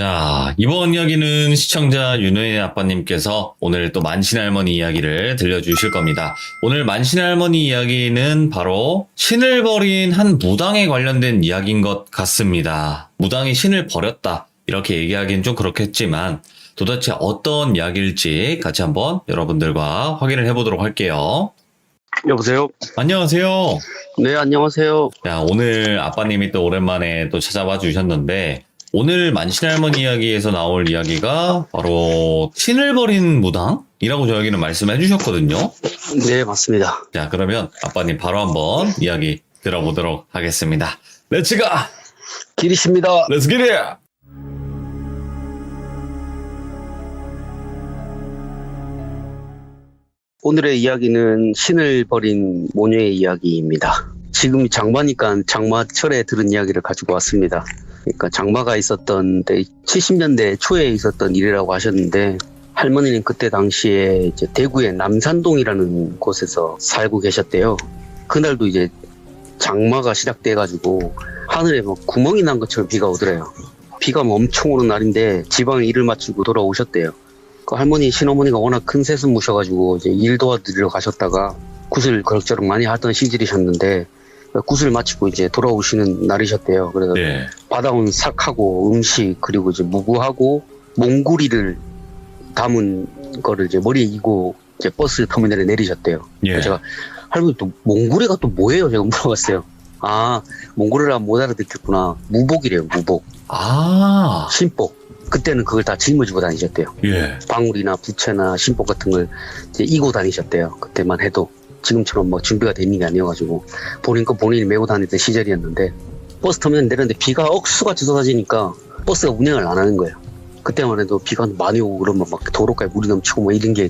자, 이번 이야기는 시청자 윤호의 아빠님께서 오늘 또 만신할머니 이야기를 들려주실 겁니다. 오늘 만신할머니 이야기는 바로 신을 버린 한 무당에 관련된 이야기인 것 같습니다. 무당이 신을 버렸다, 이렇게 얘기하기는 좀 그렇겠지만 도대체 어떤 이야기일지 같이 한번 여러분들과 확인을 해보도록 할게요. 여보세요? 안녕하세요. 네, 안녕하세요. 자, 오늘 아빠님이 또 오랜만에 또 찾아와 주셨는데, 오늘 만신할머니 이야기에서 나올 이야기가 바로 신을 버린 무당이라고 저에게는 말씀해 주셨거든요. 네, 맞습니다. 자, 그러면 아빠님 바로 한번 이야기 들어보도록 하겠습니다. 렛츠 가! 길이십니다. 렛츠 기릿! 오늘의 이야기는 신을 버린 모녀의 이야기입니다. 지금 장마니까 장마철에 들은 이야기를 가지고 왔습니다. 그러니까 장마가 있었던 70년대 초에 있었던 일이라고 하셨는데, 할머니는 그때 당시에 이제 대구의 남산동이라는 곳에서 살고 계셨대요. 그날도 이제 장마가 시작돼가지고 하늘에 뭐 구멍이 난 것처럼 비가 오더래요. 비가 뭐 엄청 오는 날인데 지방에 일을 마치고 돌아오셨대요. 그 할머니 시어머니가 워낙 큰 셋은 무셔가지고 이제 일 도와드리러 가셨다가 굿을 그럭저럭 많이 하던 시절이셨는데, 굿을 마치고 이제 돌아오시는 날이셨대요. 그래서 네. 받아온 삭하고 음식, 그리고 이제 무구하고 몽구리를 담은 거를 이제 머리에 이고 이제 버스 터미널에 내리셨대요. 예. 제가 할머니 또 몽구리가 또 뭐예요? 제가 물어봤어요. 아, 몽구리라 못 알아듣겠구나. 무복이래요, 무복. 아, 신복. 그때는 그걸 다 짊어지고 다니셨대요. 예. 방울이나 부채나 신복 같은 걸 이제 이고 다니셨대요. 그때만 해도. 지금처럼 뭐 준비가 된 일이 아니어가지고 본인 거 본인이 메고 다니던 시절이었는데, 버스 터미널 내렸는데 비가 억수같이 쏟아지니까 버스가 운행을 안 하는 거예요. 그때만 해도 비가 많이 오고 그러면 막 도로가에 물이 넘치고 뭐 이런 게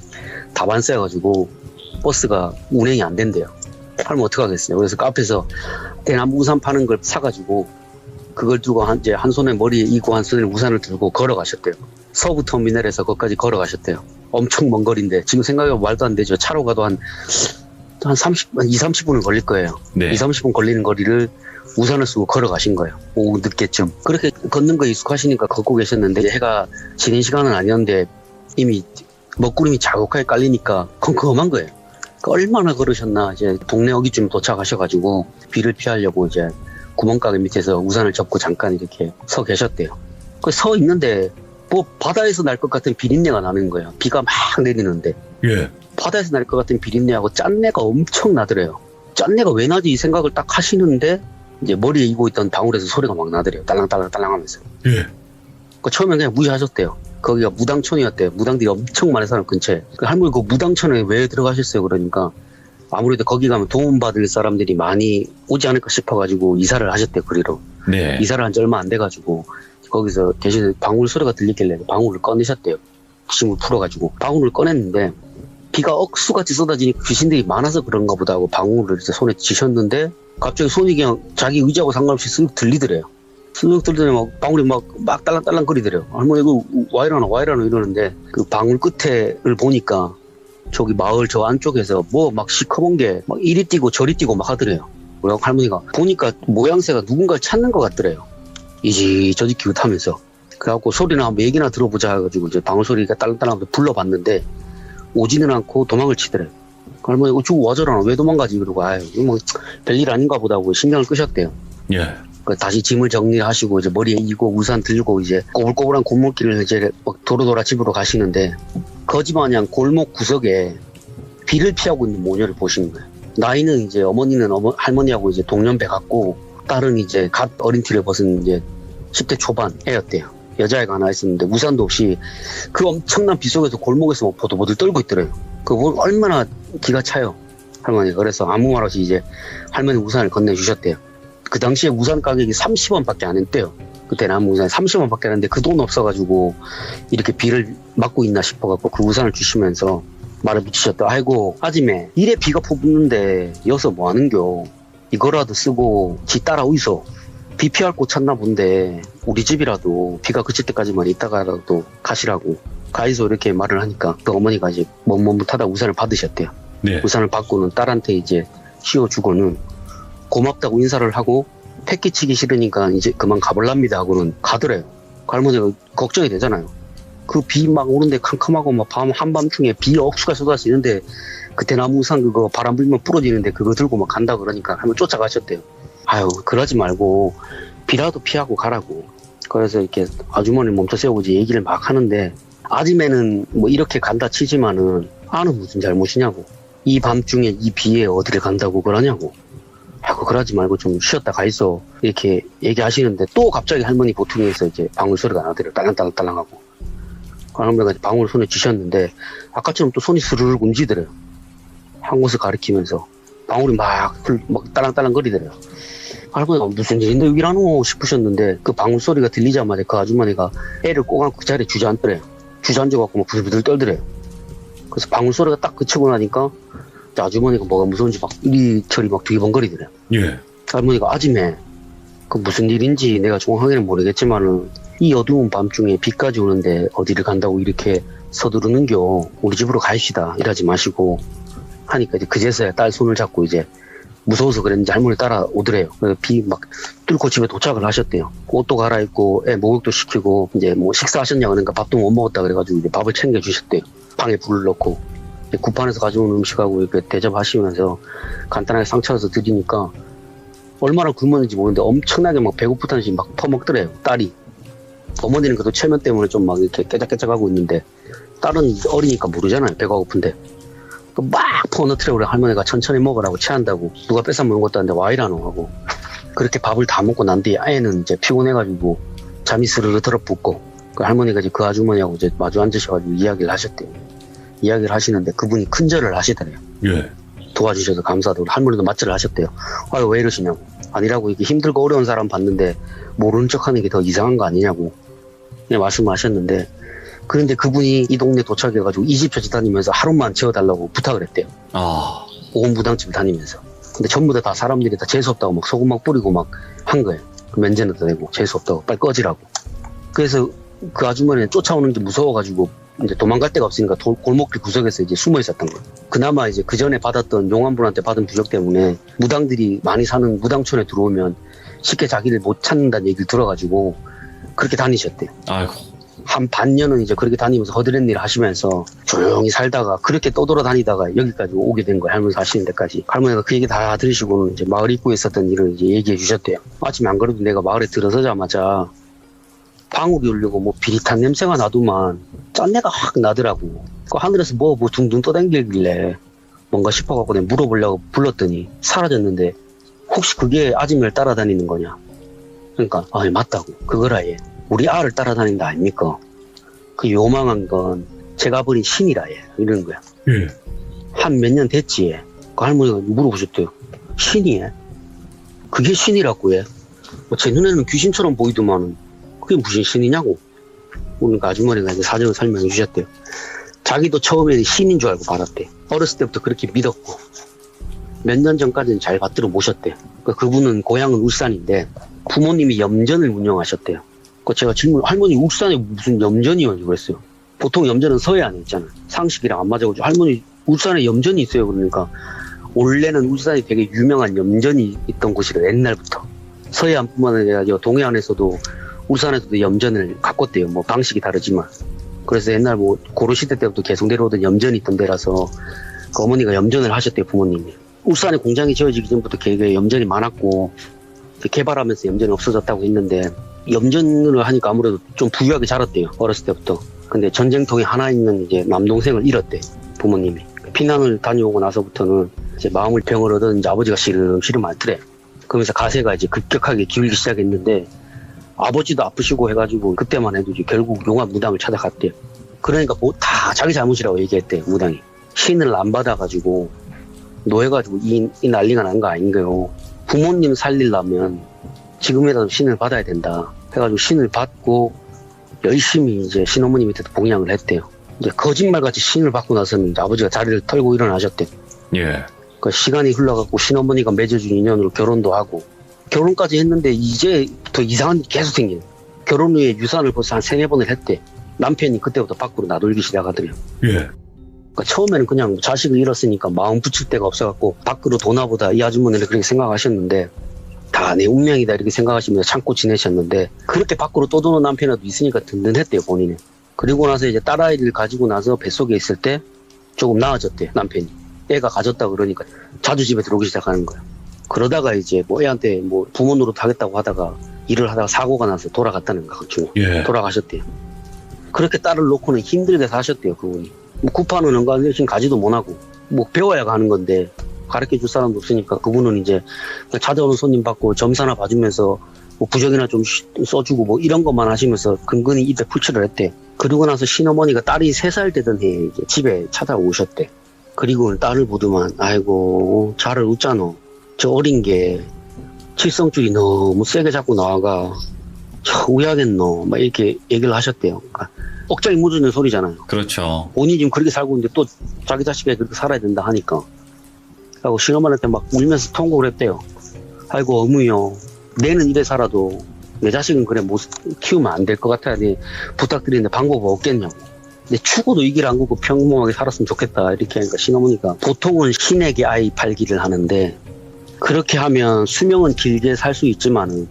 다반사여가지고 버스가 운행이 안 된대요. 하면 어떡하겠어요. 그래서 그 앞에서 대나무 우산 파는 걸 사가지고 그걸 두고 이제 한 손에 머리에 이고 한 손에 우산을 들고 걸어가셨대요. 서부 터미널에서 거기까지 걸어가셨대요. 엄청 먼 거리인데 지금 생각해보면 말도 안 되죠. 차로 가도 한 2-30분은 걸릴 거예요. 네. 2-30분 걸리는 거리를 우산을 쓰고 걸어가신 거예요. 오후 늦게쯤. 그렇게 걷는 거 익숙하시니까 걷고 계셨는데, 해가 지는 시간은 아니었는데 이미 먹구름이 자욱하게 깔리니까 컴컴한 거예요. 그러니까 얼마나 걸으셨나. 이제 동네 어귀쯤 도착하셔가지고 비를 피하려고 이제 구멍가게 밑에서 우산을 접고 잠깐 이렇게 서 계셨대요. 그 서 있는데 뭐 바다에서 날 것 같은 비린내가 나는 거예요. 비가 막 내리는데. 예. 바다에서 날 것 같은 비린내하고 짠내가 엄청 나더래요. 짠내가 왜 나지 이 생각을 딱 하시는데, 이제 머리에 이고 있던 방울에서 소리가 막 나더래요. 딸랑딸랑 하면서. 예. 그 처음엔 그냥 무시하셨대요. 거기가 무당촌이었대요. 무당들이 엄청 많은 사람 근처에. 그 할머니 그 무당촌에 왜 들어가셨어요? 그러니까 아무래도 거기 가면 도움받을 사람들이 많이 오지 않을까 싶어가지고 이사를 하셨대요. 그리로. 네. 이사를 한 지 얼마 안 돼가지고 거기서 계신 방울 소리가 들리길래 방울을 꺼내셨대요. 힘을 풀어가지고 방울을 꺼냈는데, 비가 억수같이 쏟아지니까 귀신들이 많아서 그런가 보다 하고 방울을 이제 손에 쥐셨는데, 갑자기 손이 그냥 자기 의지하고 상관없이 쓱 들리더래요. 쓱 들리더니 막 방울이 막 딸랑딸랑 거리더래요. 할머니 이거 와 이러나 이러는데, 그 방울 끝에를 보니까 저기 마을 저 안쪽에서 뭐 막 시커먼 게 막 이리 뛰고 저리 뛰고 막 하더래요. 그래서 할머니가 보니까 모양새가 누군가를 찾는 것 같더래요. 이지저지 기웃하면서. 그래갖고 소리나 한번 얘기나 들어보자 해가지고 이제 방울 소리가 딸랑딸랑 불러봤는데 오지는 않고 도망을 치더래요. 할머니 이거 주고 와줘라, 왜 도망가지? 그러고 아유 이거 뭐 별일 아닌가 보다 하고 신경을 끄셨대요. 예. 다시 짐을 정리하시고 이제 머리에 이고 우산 들고 이제 꼬불꼬불한 골목길을 이제 막 도로도라 집으로 가시는데, 거지마냥 골목 구석에 비를 피하고 있는 모녀를 보신 거예요. 나이는 이제 어머니는 할머니하고 이제 동년배 같고, 딸은 이제 갓 어린 티를 벗은 이제 10대 초반 애였대요. 여자애가 하나 있었는데 우산도 없이 그 엄청난 비 속에서 골목에서 막 보들보들 떨고 있더래요. 얼마나 기가 차요, 할머니가. 그래서 아무 말 없이 이제 할머니 우산을 건네주셨대요. 그 당시에 우산 가격이 30원밖에 안 했대요. 그때 나무 우산이 30원밖에 안 했는데 그 돈 없어가지고 이렇게 비를 맞고 있나 싶어갖고 그 우산을 주시면서 말을 붙이셨다. 아이고 아지매, 이래 비가 퍼붓는데 여서 뭐하는겨. 이거라도 쓰고 지 따라 오이소. 비 피할 곳 찾나 본데 우리 집이라도 비가 그칠 때까지만 있다가라도 가시라고 가이소, 이렇게 말을 하니까 그 어머니가 이제 머뭇머뭇하다 우산을 받으셨대요. 네. 우산을 받고는 딸한테 이제 씌워주고는 고맙다고 인사를 하고, 패기 치기 싫으니까 이제 그만 가볼랍니다 하고는 가더래요. 그 할머니가 걱정이 되잖아요. 그 비 막 오는데 캄캄하고 막 한밤중에 비 억수가 쏟아지는데 그 대나무 우산 그거 바람 불면 부러지는데 그거 들고 막 간다 그러니까 한번 쫓아가셨대요. 아유 그러지 말고 비라도 피하고 가라고. 그래서 이렇게 아주머니 멈춰 세우고 이제 얘기를 막 하는데 아침에는 뭐 이렇게 간다 치지만은 아는 무슨 잘못이냐고. 이 밤중에 이 비에 어디를 간다고 그러냐고. 아이고 그러지 말고 좀 쉬었다 가 있어 이렇게 얘기하시는데 또 갑자기 할머니 보퉁이에서 이제 방울 소리가 나더래요. 딸랑딸랑딸랑하고. 할머니가 방울 손에 쥐셨는데 아까처럼 또 손이 스르르 움직이더래요. 한 곳을 가리키면서 방울이 막 딸랑딸랑 거리더래요. 할머니가 무슨 일인데 여기 라노 싶으셨는데 그 방울 소리가 들리자마자 그 아주머니가 애를 꼭 안고 그 자리에 주저앉더래요. 주저앉아갖고 막 부들부들 떨더래요. 그래서 방울 소리가 딱 그치고 나니까 아주머니가 뭐가 무서운지 막 이리저리 막 두리번거리더래요. 예. 할머니가 아침에 그 무슨 일인지 내가 정확하게는 모르겠지만은 이 어두운 밤중에 비까지 오는데 어디를 간다고 이렇게 서두르는겨. 우리 집으로 가입시다. 이러지 마시고 하니까 이제 그제서야 딸 손을 잡고 이제 무서워서 그랬는지 할머니 따라오더래요. 비 막 뚫고 집에 도착을 하셨대요. 옷도 갈아입고 애 목욕도 시키고 이제 뭐 식사하셨냐 그러니까 밥도 못 먹었다 그래가지고 이제 밥을 챙겨주셨대요. 방에 불을 넣고 구판에서 가져온 음식하고 이렇게 대접하시면서 간단하게 상차려서 드리니까 얼마나 굶었는지 모르는데 엄청나게 막 배고프다는 듯이 막 퍼먹더래요. 딸이. 어머니는 그래도 체면 때문에 좀 막 이렇게 깨작깨작하고 있는데 딸은 어리니까 모르잖아요. 배가 고픈데. 막 퍼넣더래요. 우리 할머니가 천천히 먹으라고 체한다고. 누가 뺏어 먹는 것도 아닌데 와 이라노 하고. 그렇게 밥을 다 먹고 난 뒤에 아이는 이제 피곤해가지고 잠이 스르르 들어붙고 그 할머니가 이제 그 아주머니하고 이제 마주 앉으셔가지고 이야기를 하셨대요. 이야기를 하시는데 그분이 큰절을 하시더래요. 예. 도와주셔서 감사하다고. 할머니도 맞절을 하셨대요. 아유 왜 이러시냐고. 아니라고 이게 힘들고 어려운 사람 봤는데 모르는 척하는 게 더 이상한 거 아니냐고 말씀을 하셨는데 그런데 그분이 이 동네 도착해가지고 이 집 저 집 다니면서 하루만 재워달라고 부탁을 했대요. 아. 온 무당집 다니면서. 근데 전부 다 사람들이 다 재수없다고 막 소금 막 뿌리고 막 한 거예요. 그 면제는 더 내고 재수없다고 빨리 꺼지라고. 그래서 그 아주머니는 쫓아오는 게 무서워가지고 이제 도망갈 데가 없으니까 골목길 구석에서 이제 숨어 있었던 거예요. 그나마 이제 그 전에 받았던 용암분한테 받은 부적 때문에 무당들이 많이 사는 무당촌에 들어오면 쉽게 자기를 못 찾는다는 얘기를 들어가지고 그렇게 다니셨대요. 아이고. 한 반년은 이제 그렇게 다니면서 허드렛 일을 하시면서 조용히 살다가 그렇게 떠돌아다니다가 여기까지 오게 된 거예요. 할머니 사시는 데까지. 할머니가 그 얘기 다 들으시고는 이제 마을 입구에 있었던 일을 이제 얘기해 주셨대요. 아침에 안 그래도 내가 마을에 들어서자마자 방울이 울리고 뭐 비릿한 냄새가 나더만 짠내가 확 나더라고. 그 하늘에서 뭐 둥둥 떠댕길길래 뭔가 싶어갖고 내가 물어보려고 불렀더니 사라졌는데 혹시 그게 아줌마를 따라다니는 거냐. 그러니까 아 맞다고. 그거라 얘. 우리 아를 따라다니는 거 아닙니까? 그 요망한 건 제가 버린 신이라 얘. 이러는 거야. 예. 한 몇 년 됐지 얘. 그 할머니가 물어보셨대요. 신이 얘? 그게 신이라고 얘. 뭐 제 눈에는 귀신처럼 보이더만은 그게 무슨 신이냐고. 그러니까 아주머니가 이제 사정을 설명해 주셨대요. 자기도 처음에는 신인 줄 알고 받았대. 어렸을 때부터 그렇게 믿었고 몇 년 전까지는 잘 받들어 모셨대. 그분은 고향은 울산인데 부모님이 염전을 운영하셨대요. 제가 질문, 할머니 울산에 무슨 염전이요? 그랬어요. 보통 염전은 서해안에 있잖아요. 상식이랑 안 맞아가지고 할머니 울산에 염전이 있어요. 그러니까 원래는 울산이 되게 유명한 염전이 있던 곳이래요. 옛날부터. 서해안뿐만 아니라 동해안에서도 울산에서도 염전을 가꿨대요. 뭐 방식이 다르지만. 그래서 옛날 뭐 고려시대 때부터 계속 내려오던 염전이 있던 데라서 그 어머니가 염전을 하셨대요. 부모님이. 울산에 공장이 지어지기 전부터 되게 염전이 많았고 개발하면서 염전이 없어졌다고 했는데 염전을 하니까 아무래도 좀 부유하게 자랐대요. 어렸을 때부터. 근데 전쟁통에 하나 있는 이제 남동생을 잃었대. 부모님이. 피난을 다녀오고 나서부터는 이제 마음을 병을 얻은 이제 아버지가 시름시름 앓더래. 그러면서 가세가 이제 급격하게 기울기 시작했는데 아버지도 아프시고 해가지고 그때만 해도 이제 결국 용암 무당을 찾아갔대요. 그러니까 뭐 다 자기 잘못이라고 얘기했대요. 무당이. 신을 안 받아가지고 노해가지고 이 난리가 난 거 아닌가요. 부모님 살리려면 지금이라도 신을 받아야 된다 해가지고 신을 받고 열심히 이제 신어머니 밑에서 봉양을 했대요. 이제 거짓말같이 신을 받고 나서는 이제 아버지가 자리를 털고 일어나셨대요. 예. 그 시간이 흘러갖고 신어머니가 맺어준 인연으로 결혼도 하고 결혼까지 했는데 이제부터 이상한 게 계속 생기네. 결혼 후에 유산을 벌써 한 3-4번을 했대. 남편이 그때부터 밖으로 나돌기 시작하더래요. 예. 그러니까 처음에는 그냥 자식을 잃었으니까 마음 붙일 데가 없어갖고 밖으로 도나보다 이 아주머니를 그렇게 생각하셨는데 다 내 운명이다 이렇게 생각하시면서 참고 지내셨는데 그렇게 밖으로 떠도는 남편이라도 있으니까 든든했대요 본인은. 그리고 나서 이제 딸아이를 가지고 나서 뱃속에 있을 때 조금 나아졌대요 남편이. 애가 가졌다 그러니까 자주 집에 들어오기 시작하는 거예요. 그러다가 이제 뭐 애한테 뭐 부모 노릇 하겠다고 하다가 일을 하다가 사고가 나서 돌아갔다는 거야. 예. 돌아가셨대요. 그렇게 딸을 놓고는 힘들게 사셨대요 그분이. 뭐 구파는 은간 대신 가지도 못하고 뭐 배워야 가는 건데 가르쳐줄 사람도 없으니까 그분은 이제 그냥 찾아오는 손님 받고 점사나 봐주면서 뭐 부적이나 좀 써주고 뭐 이런 것만 하시면서 근근히 입에 풀칠을 했대. 그리고 나서 신어머니가 딸이 3살 되던 해에 이제 집에 찾아오셨대. 그리고 딸을 보더만 아이고 잘을 웃잖아. 저 어린 게 칠성줄이 너무 세게 잡고 나와가 저 우야겠노 막 이렇게 얘기를 하셨대요. 그러니까 억장이 묻어지는 소리잖아요. 그렇죠. 본인이 지금 그렇게 살고 있는데 또 자기 자식이 그렇게 살아야 된다 하니까. 하고 신어머니한테 막 울면서 통곡을 했대요. 아이고 어머니요. 내는 이래 살아도 내 자식은 그래 못 키우면 안 될 것 같아야 돼. 부탁드리는데 방법 없겠냐고. 내 추구도 이 길 안 걷고 평범하게 살았으면 좋겠다. 이렇게 하니까 신어머니가 보통은 신에게 아이 팔기를 하는데 그렇게 하면 수명은 길게 살 수 있지만은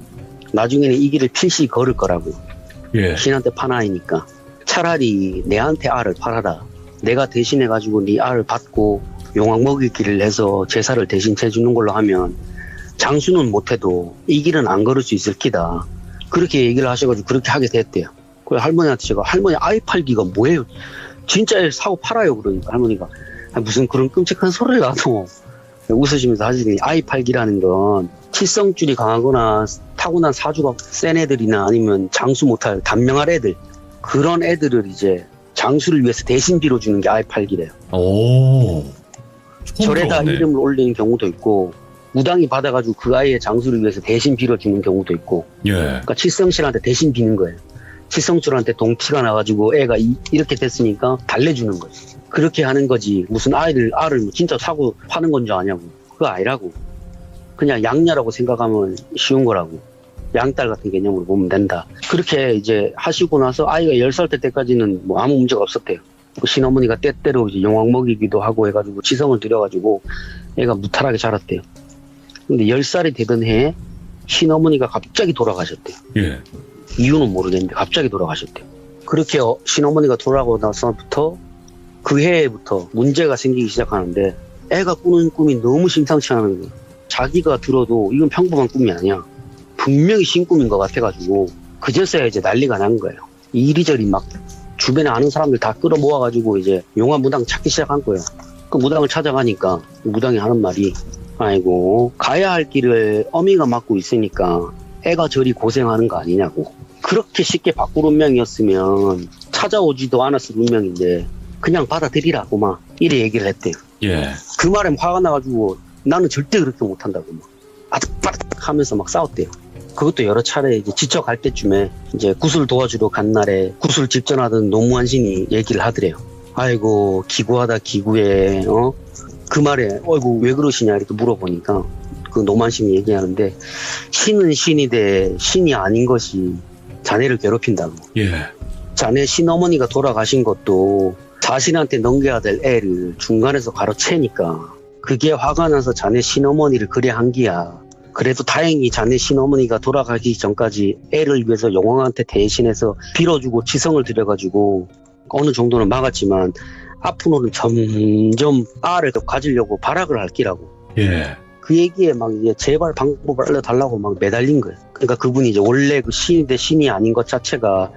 나중에는 이 길을 필시 걸을 거라고. 예. 신한테 판 아이니까 차라리 내한테 알을 팔아라. 내가 대신해가지고 네 알을 받고 용왕 먹이기를 해서 제사를 대신 해주는 걸로 하면 장수는 못해도 이 길은 안 걸을 수 있을 기다. 그렇게 얘기를 하셔가지고 그렇게 하게 됐대요. 그래서 할머니한테 제가 할머니 아이 팔기가 뭐예요? 진짜 애 사고 팔아요. 그러니까 할머니가 무슨 그런 끔찍한 소리를 하도 웃으시면서 하시더니 아이 팔기라는 건 칠성줄이 강하거나 타고난 사주가 센 애들이나 아니면 장수 못할 단명할 애들 그런 애들을 이제 장수를 위해서 대신 빌어주는 게 아이 팔기래요. 오. 절에다 이름을 올리는 경우도 있고 무당이 받아가지고 그 아이의 장수를 위해서 대신 빌어주는 경우도 있고. 예. 그러니까 칠성실한테 대신 비는 거예요. 칠성줄한테 동피가 나가지고 애가 이렇게 됐으니까 달래주는 거지. 그렇게 하는 거지 무슨 알을 진짜 사고 파는 건 줄 아냐고. 그거 아니라고. 그냥 양녀라고 생각하면 쉬운 거라고. 양딸 같은 개념으로 보면 된다. 그렇게 이제 하시고 나서 아이가 10살 때까지는 뭐 아무 문제가 없었대요. 그 신어머니가 때때로 이제 용왕 먹이기도 하고 해가지고 지성을 들여가지고 애가 무탈하게 자랐대요. 근데 10살이 되던 해에 신어머니가 갑자기 돌아가셨대요. 예. 이유는 모르겠는데 갑자기 돌아가셨대요. 그렇게 신어머니가 돌아가고 나서부터 그 해부터 문제가 생기기 시작하는데 애가 꾸는 꿈이 너무 심상치 않은 거예요. 자기가 들어도 이건 평범한 꿈이 아니야. 분명히 신꿈인 것 같아가지고 그제서야 이제 난리가 난 거예요. 이리저리 막 주변에 아는 사람들 다 끌어모아가지고 이제 용화 무당 찾기 시작한 거예요. 그 무당을 찾아가니까 무당이 하는 말이 아이고 가야 할 길을 어미가 막고 있으니까 애가 저리 고생하는 거 아니냐고. 그렇게 쉽게 바꿀 운명이었으면 찾아오지도 않았을 운명인데 그냥 받아들이라고 막 이래 얘기를 했대요. 예. 그 말에 화가 나가지고 나는 절대 그렇게 못한다고 막 아득바득 하면서 막 싸웠대요. 그것도 여러 차례 이제 지쳐갈 때쯤에 이제 구슬 도와주러 간 날에 구슬 집전하던 노무한 신이 얘기를 하더래요. 아이고 기구하다 기구해. 그 말에 어이구 왜 그러시냐 이렇게 물어보니까 그 노무한 신이 얘기하는데 신은 신이되 신이 아닌 것이 자네를 괴롭힌다고. 예. 자네 신어머니가 돌아가신 것도 자신한테 넘겨야 될 애를 중간에서 가로채니까 그게 화가 나서 자네 신어머니를 그래 한 기야. 그래도 다행히 자네 신어머니가 돌아가기 전까지 애를 위해서 용왕한테 대신해서 빌어주고 지성을 들여가지고 어느 정도는 막았지만 앞으로는 점점 알을 더 가지려고 발악을 할 기라고. 예. 그 얘기에 막 이제 제발 방법을 알려달라고 막 매달린 거예요. 그러니까 그분이 이제 원래 그 신이 대 신이 아닌 것 자체가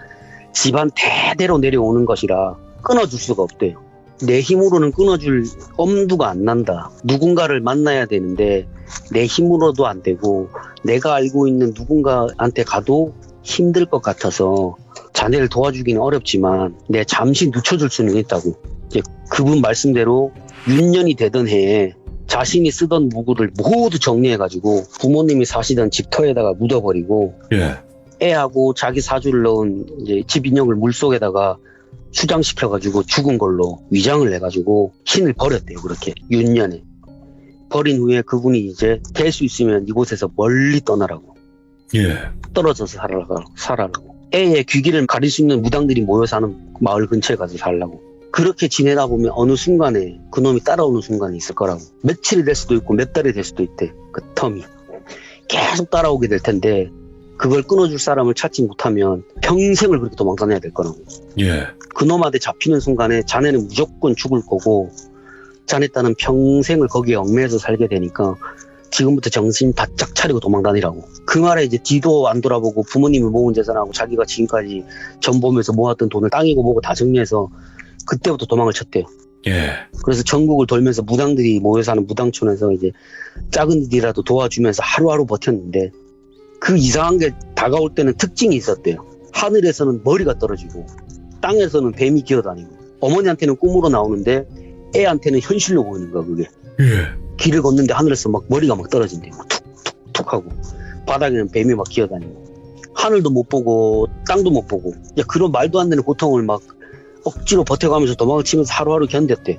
집안 대대로 내려오는 것이라 끊어줄 수가 없대요. 내 힘으로는 끊어줄 엄두가 안 난다. 누군가를 만나야 되는데 내 힘으로도 안 되고 내가 알고 있는 누군가한테 가도 힘들 것 같아서 자네를 도와주기는 어렵지만 내 잠시 늦춰줄 수는 있다고. 이제 그분 말씀대로 6년이 되던 해에 자신이 쓰던 무구를 모두 정리해가지고 부모님이 사시던 집터에다가 묻어버리고 예. 애하고 자기 사주를 넣은 이제 집 인형을 물속에다가 수장시켜가지고 죽은 걸로 위장을 해가지고 신을 버렸대요. 그렇게 6년에. 버린 후에 그분이 이제 될 수 있으면 이곳에서 멀리 떠나라고. 예. 떨어져서 살아라고. 애의 귀기를 가릴 수 있는 무당들이 모여 사는 마을 근처에 가서 살라고. 그렇게 지내다 보면 어느 순간에 그놈이 따라오는 순간이 있을 거라고. 며칠이 될 수도 있고 몇 달이 될 수도 있대. 그 텀이. 계속 따라오게 될 텐데 그걸 끊어줄 사람을 찾지 못하면 평생을 그렇게 도망 다녀야 될 거라고. 예. 그놈한테 잡히는 순간에 자네는 무조건 죽을 거고 자네 딸은 평생을 거기에 얽매여서 살게 되니까 지금부터 정신 바짝 차리고 도망 다니라고. 그 말에 이제 뒤도 안 돌아보고 부모님이 모은 재산하고 자기가 지금까지 전범에서 모았던 돈을 땅이고 뭐고 다 정리해서 그때부터 도망을 쳤대요. 예. 그래서 전국을 돌면서 무당들이 모여 사는 무당촌에서 이제 작은 일이라도 도와주면서 하루하루 버텼는데 그 이상한 게 다가올 때는 특징이 있었대요. 하늘에서는 머리가 떨어지고 땅에서는 뱀이 기어다니고 어머니한테는 꿈으로 나오는데 애한테는 현실로 보이는 거야 그게. 예. 길을 걷는데 하늘에서 막 머리가 막 떨어진대요. 막 툭툭툭 하고 바닥에는 뱀이 막 기어다니고 하늘도 못 보고 땅도 못 보고 그런 말도 안 되는 고통을 막 억지로 버텨가면서 도망을 치면서 하루하루 견뎠대.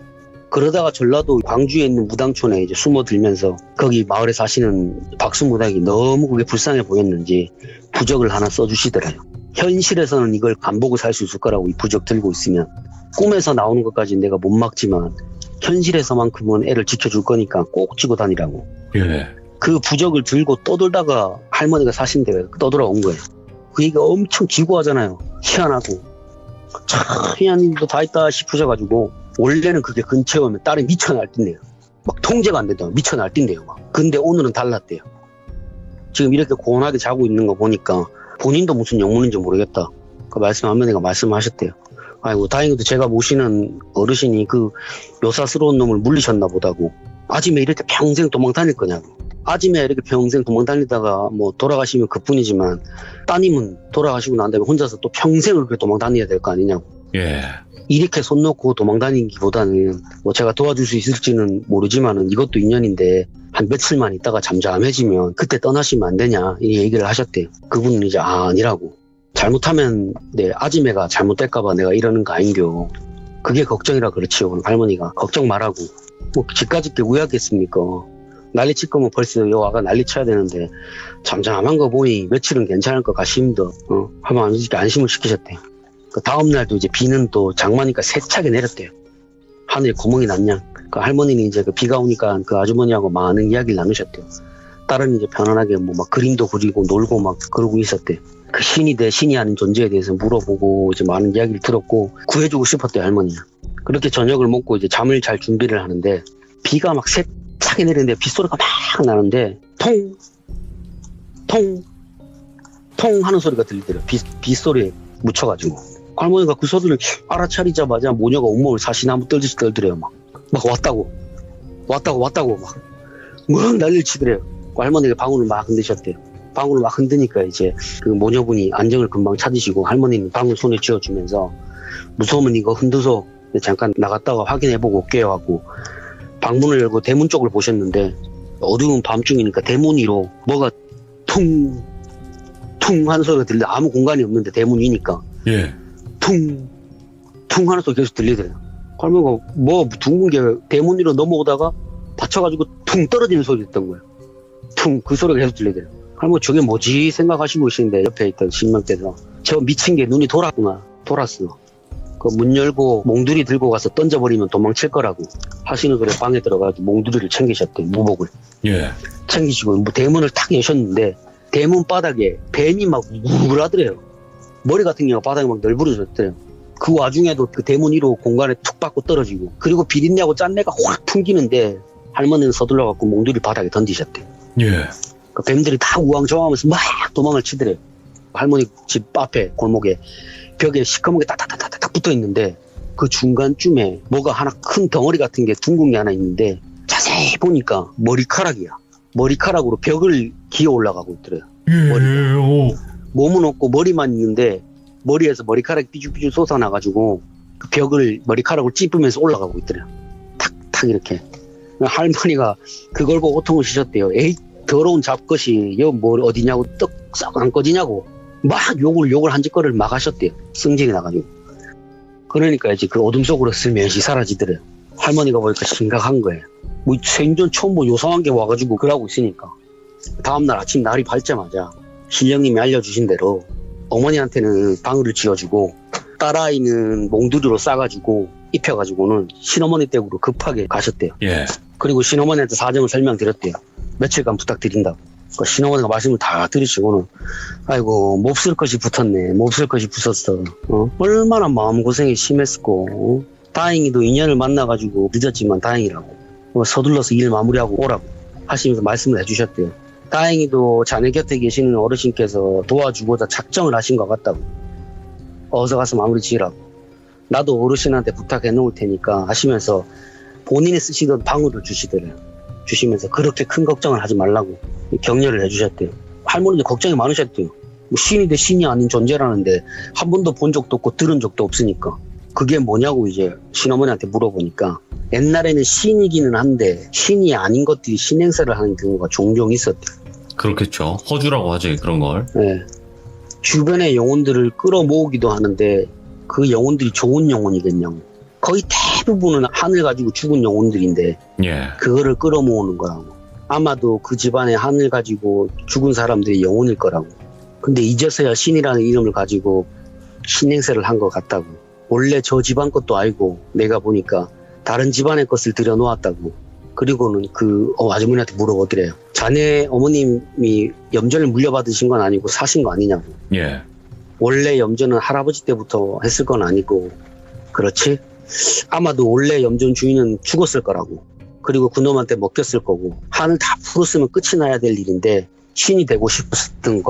그러다가 전라도 광주에 있는 무당촌에 이제 숨어들면서 거기 마을에 사시는 박수무당이 너무 그게 불쌍해 보였는지 부적을 하나 써주시더래요. 현실에서는 이걸 안 보고 살 수 있을 거라고 이 부적 들고 있으면 꿈에서 나오는 것까지 내가 못 막지만 현실에서만큼은 애를 지켜줄 거니까 꼭 쥐고 다니라고. 예. 그 부적을 들고 떠돌다가 할머니가 사신 데가 떠돌아온 거예요. 그 얘기가 엄청 기구하잖아요. 희한하고 참 희한한 일도 다 있다 싶으셔가지고 원래는 그게 근처에 오면 딸이 미쳐 날뛴대요. 막 통제가 안 된다고 미쳐 날뛴대요. 막. 근데 오늘은 달랐대요. 지금 이렇게 고온하게 자고 있는 거 보니까 본인도 무슨 영문인지 모르겠다. 그 말씀 할머니가 말씀하셨대요. 아이고 다행히도 제가 모시는 어르신이 그 요사스러운 놈을 물리셨나 보다고. 아침에 이렇게 평생 도망 다닐 거냐고. 아침에 이렇게 평생 도망 다니다가 뭐 돌아가시면 그뿐이지만 따님은 돌아가시고 난 다음에 혼자서 또 평생을 그렇게 도망 다녀야 될 거 아니냐고. 예. 이렇게 손 놓고 도망 다니기보다는 뭐 제가 도와줄 수 있을지는 모르지만은 이것도 인연인데 한 며칠만 있다가 잠잠해지면 그때 떠나시면 안 되냐 이 얘기를 하셨대요. 그분은 이제 아니라고. 잘못하면 내 아지매가 잘못될까봐 내가 이러는 거 아닌겨. 그게 걱정이라 그렇지요. 할머니가 걱정 말라고. 뭐 집까짓 게 우야겠습니까. 난리 칠 거면 벌써 여 와가 난리 쳐야 되는데 잠잠한 거 보니 며칠은 괜찮을 것 같습니다. 하면 안심을 시키셨대요. 그 다음날도 이제 비는 또 장마니까 세차게 내렸대요. 하늘에 구멍이 났냐. 그 할머니는 이제 그 비가 오니까 그 아주머니하고 많은 이야기를 나누셨대요. 딸은 이제 편안하게 뭐 막 그림도 그리고 놀고 막 그러고 있었대요. 그 신이 돼 신이 아닌 존재에 대해서 물어보고 이제 많은 이야기를 들었고 구해주고 싶었대요 할머니는. 그렇게 저녁을 먹고 이제 잠을 잘 준비를 하는데 비가 막 세차게 내리는데 빗소리가 막 나는데 통 하는 소리가 들리더래요. 빗소리에 묻혀가지고. 할머니가 그 소리를 알아차리자마자 모녀가 온몸을 사시나무 떨듯이 떨더래요. 막 왔다고 막 난리를 치더래요. 할머니가 방울을 막 흔드셨대요. 방울을 막 흔드니까 이제 그 모녀분이 안정을 금방 찾으시고 할머니는 방울 손에 쥐어주면서 무서우면 이거 흔들어서 잠깐 나갔다가 확인해보고 올게요 하고 방문을 열고 대문 쪽을 보셨는데 어두운 밤중이니까 대문 위로 뭐가 퉁 하는 소리가 들려. 아무 공간이 없는데 대문 위니까 예. 퉁 하는 소리 계속 들리더래요. 할머니가 뭐 둥근 게 대문 위로 넘어오다가 받쳐가지고 퉁 떨어지는 소리 듣던 거예요. 그 소리가 계속 들리더래요. 할머니 저게 뭐지 생각하시고 계시는데 옆에 있던 신명대에서 저 미친 게 눈이 돌았어. 그 문 열고 몽두리 들고 가서 던져버리면 도망칠 거라고 하시는 소리 방에 들어가서 몽두리를 챙기셨대요. 무복을. 예. 챙기시고 뭐 대문을 탁 여셨는데 대문 바닥에 뱀이 막 우글우글하더래요. 머리 같은 경우가 바닥에 막 널브러졌대요. 그 와중에도 그 대문 위로 공간에 툭 받고 떨어지고 그리고 비린내하고 짠내가 확 풍기는데 할머니는 서둘러갖고 몽두리 바닥에 던지셨대요. 예. 그 뱀들이 다 우왕좌왕하면서 막 도망을 치더래요. 할머니 집 앞에 골목에 벽에 시커멓게 딱딱딱딱 붙어 있는데 그 중간쯤에 뭐가 하나 큰 덩어리 같은 게 둥근 게 하나 있는데 자세히 보니까 머리카락이야. 머리카락으로 벽을 기어 올라가고 있더래요. 예. 몸은 없고 머리만 있는데 머리에서 머리카락이 삐죽삐죽 솟아나가지고 그 벽을 머리카락으로 찝으면서 올라가고 있더래요. 탁탁 이렇게. 할머니가 그걸 보고 고통을 쉬셨대요. 에이 더러운 잡것이 여 뭐 어디냐고 떡썩 안 꺼지냐고 막 욕을 한 짓거리를 막 하셨대요. 승질이 나가지고. 그러니까 이제 그 어둠 속으로 슬며시 사라지더래요. 할머니가 보니까 심각한 거예요. 뭐 생전 처음 뭐 요상한 게 와가지고 그러고 있으니까. 다음날 아침 날이 밝자마자 신령님이 알려주신 대로 어머니한테는 방울을 쥐어주고 딸아이는 몽두리로 싸가지고 입혀가지고는 신어머니 댁으로 급하게 가셨대요. 예. 그리고 신어머니한테 사정을 설명드렸대요. 며칠간 부탁드린다고. 그 신어머니가 말씀을 다 들으시고는 아이고 몹쓸 것이 붙었네. 몹쓸 것이 붙었어. 얼마나 마음고생이 심했었고 다행히도 인연을 만나가지고 늦었지만 다행이라고 서둘러서 일 마무리하고 오라고 하시면서 말씀을 해주셨대요. 다행히도 자네 곁에 계시는 어르신께서 도와주고자 작정을 하신 것 같다고. 어서 가서 마무리 지으라고. 나도 어르신한테 부탁해 놓을 테니까 하시면서 본인이 쓰시던 방울을 주시면서 그렇게 큰 걱정을 하지 말라고 격려를 해주셨대요. 할머니도 걱정이 많으셨대요. 뭐 신이 대 신이 아닌 존재라는데 한 번도 본 적도 없고 들은 적도 없으니까 그게 뭐냐고 이제 신어머니한테 물어보니까 옛날에는 신이기는 한데 신이 아닌 것들이 신행세를 하는 경우가 종종 있었대요. 그렇겠죠. 허주라고 하죠, 그런 걸. 네. 주변의 영혼들을 끌어모으기도 하는데 그 영혼들이 좋은 영혼이겠냐고. 거의 대부분은 하늘 가지고 죽은 영혼들인데 예. 그거를 끌어모으는 거라고. 아마도 그 집안에 하늘 가지고 죽은 사람들이 영혼일 거라고. 근데 이제서야 신이라는 이름을 가지고 신행세를 한 것 같다고. 원래 저 집안 것도 알고 내가 보니까 다른 집안의 것을 들여놓았다고. 그리고는 그 아주머니한테 물어보더래요. 자네 어머님이 염전을 물려받으신 건 아니고 사신 거 아니냐고. 예. 원래 염전은 할아버지 때부터 했을 건 아니고 그렇지? 아마도 원래 염전 주인은 죽었을 거라고. 그리고 그놈한테 먹혔을 거고 한을 다 풀었으면 끝이 나야 될 일인데 신이 되고 싶었던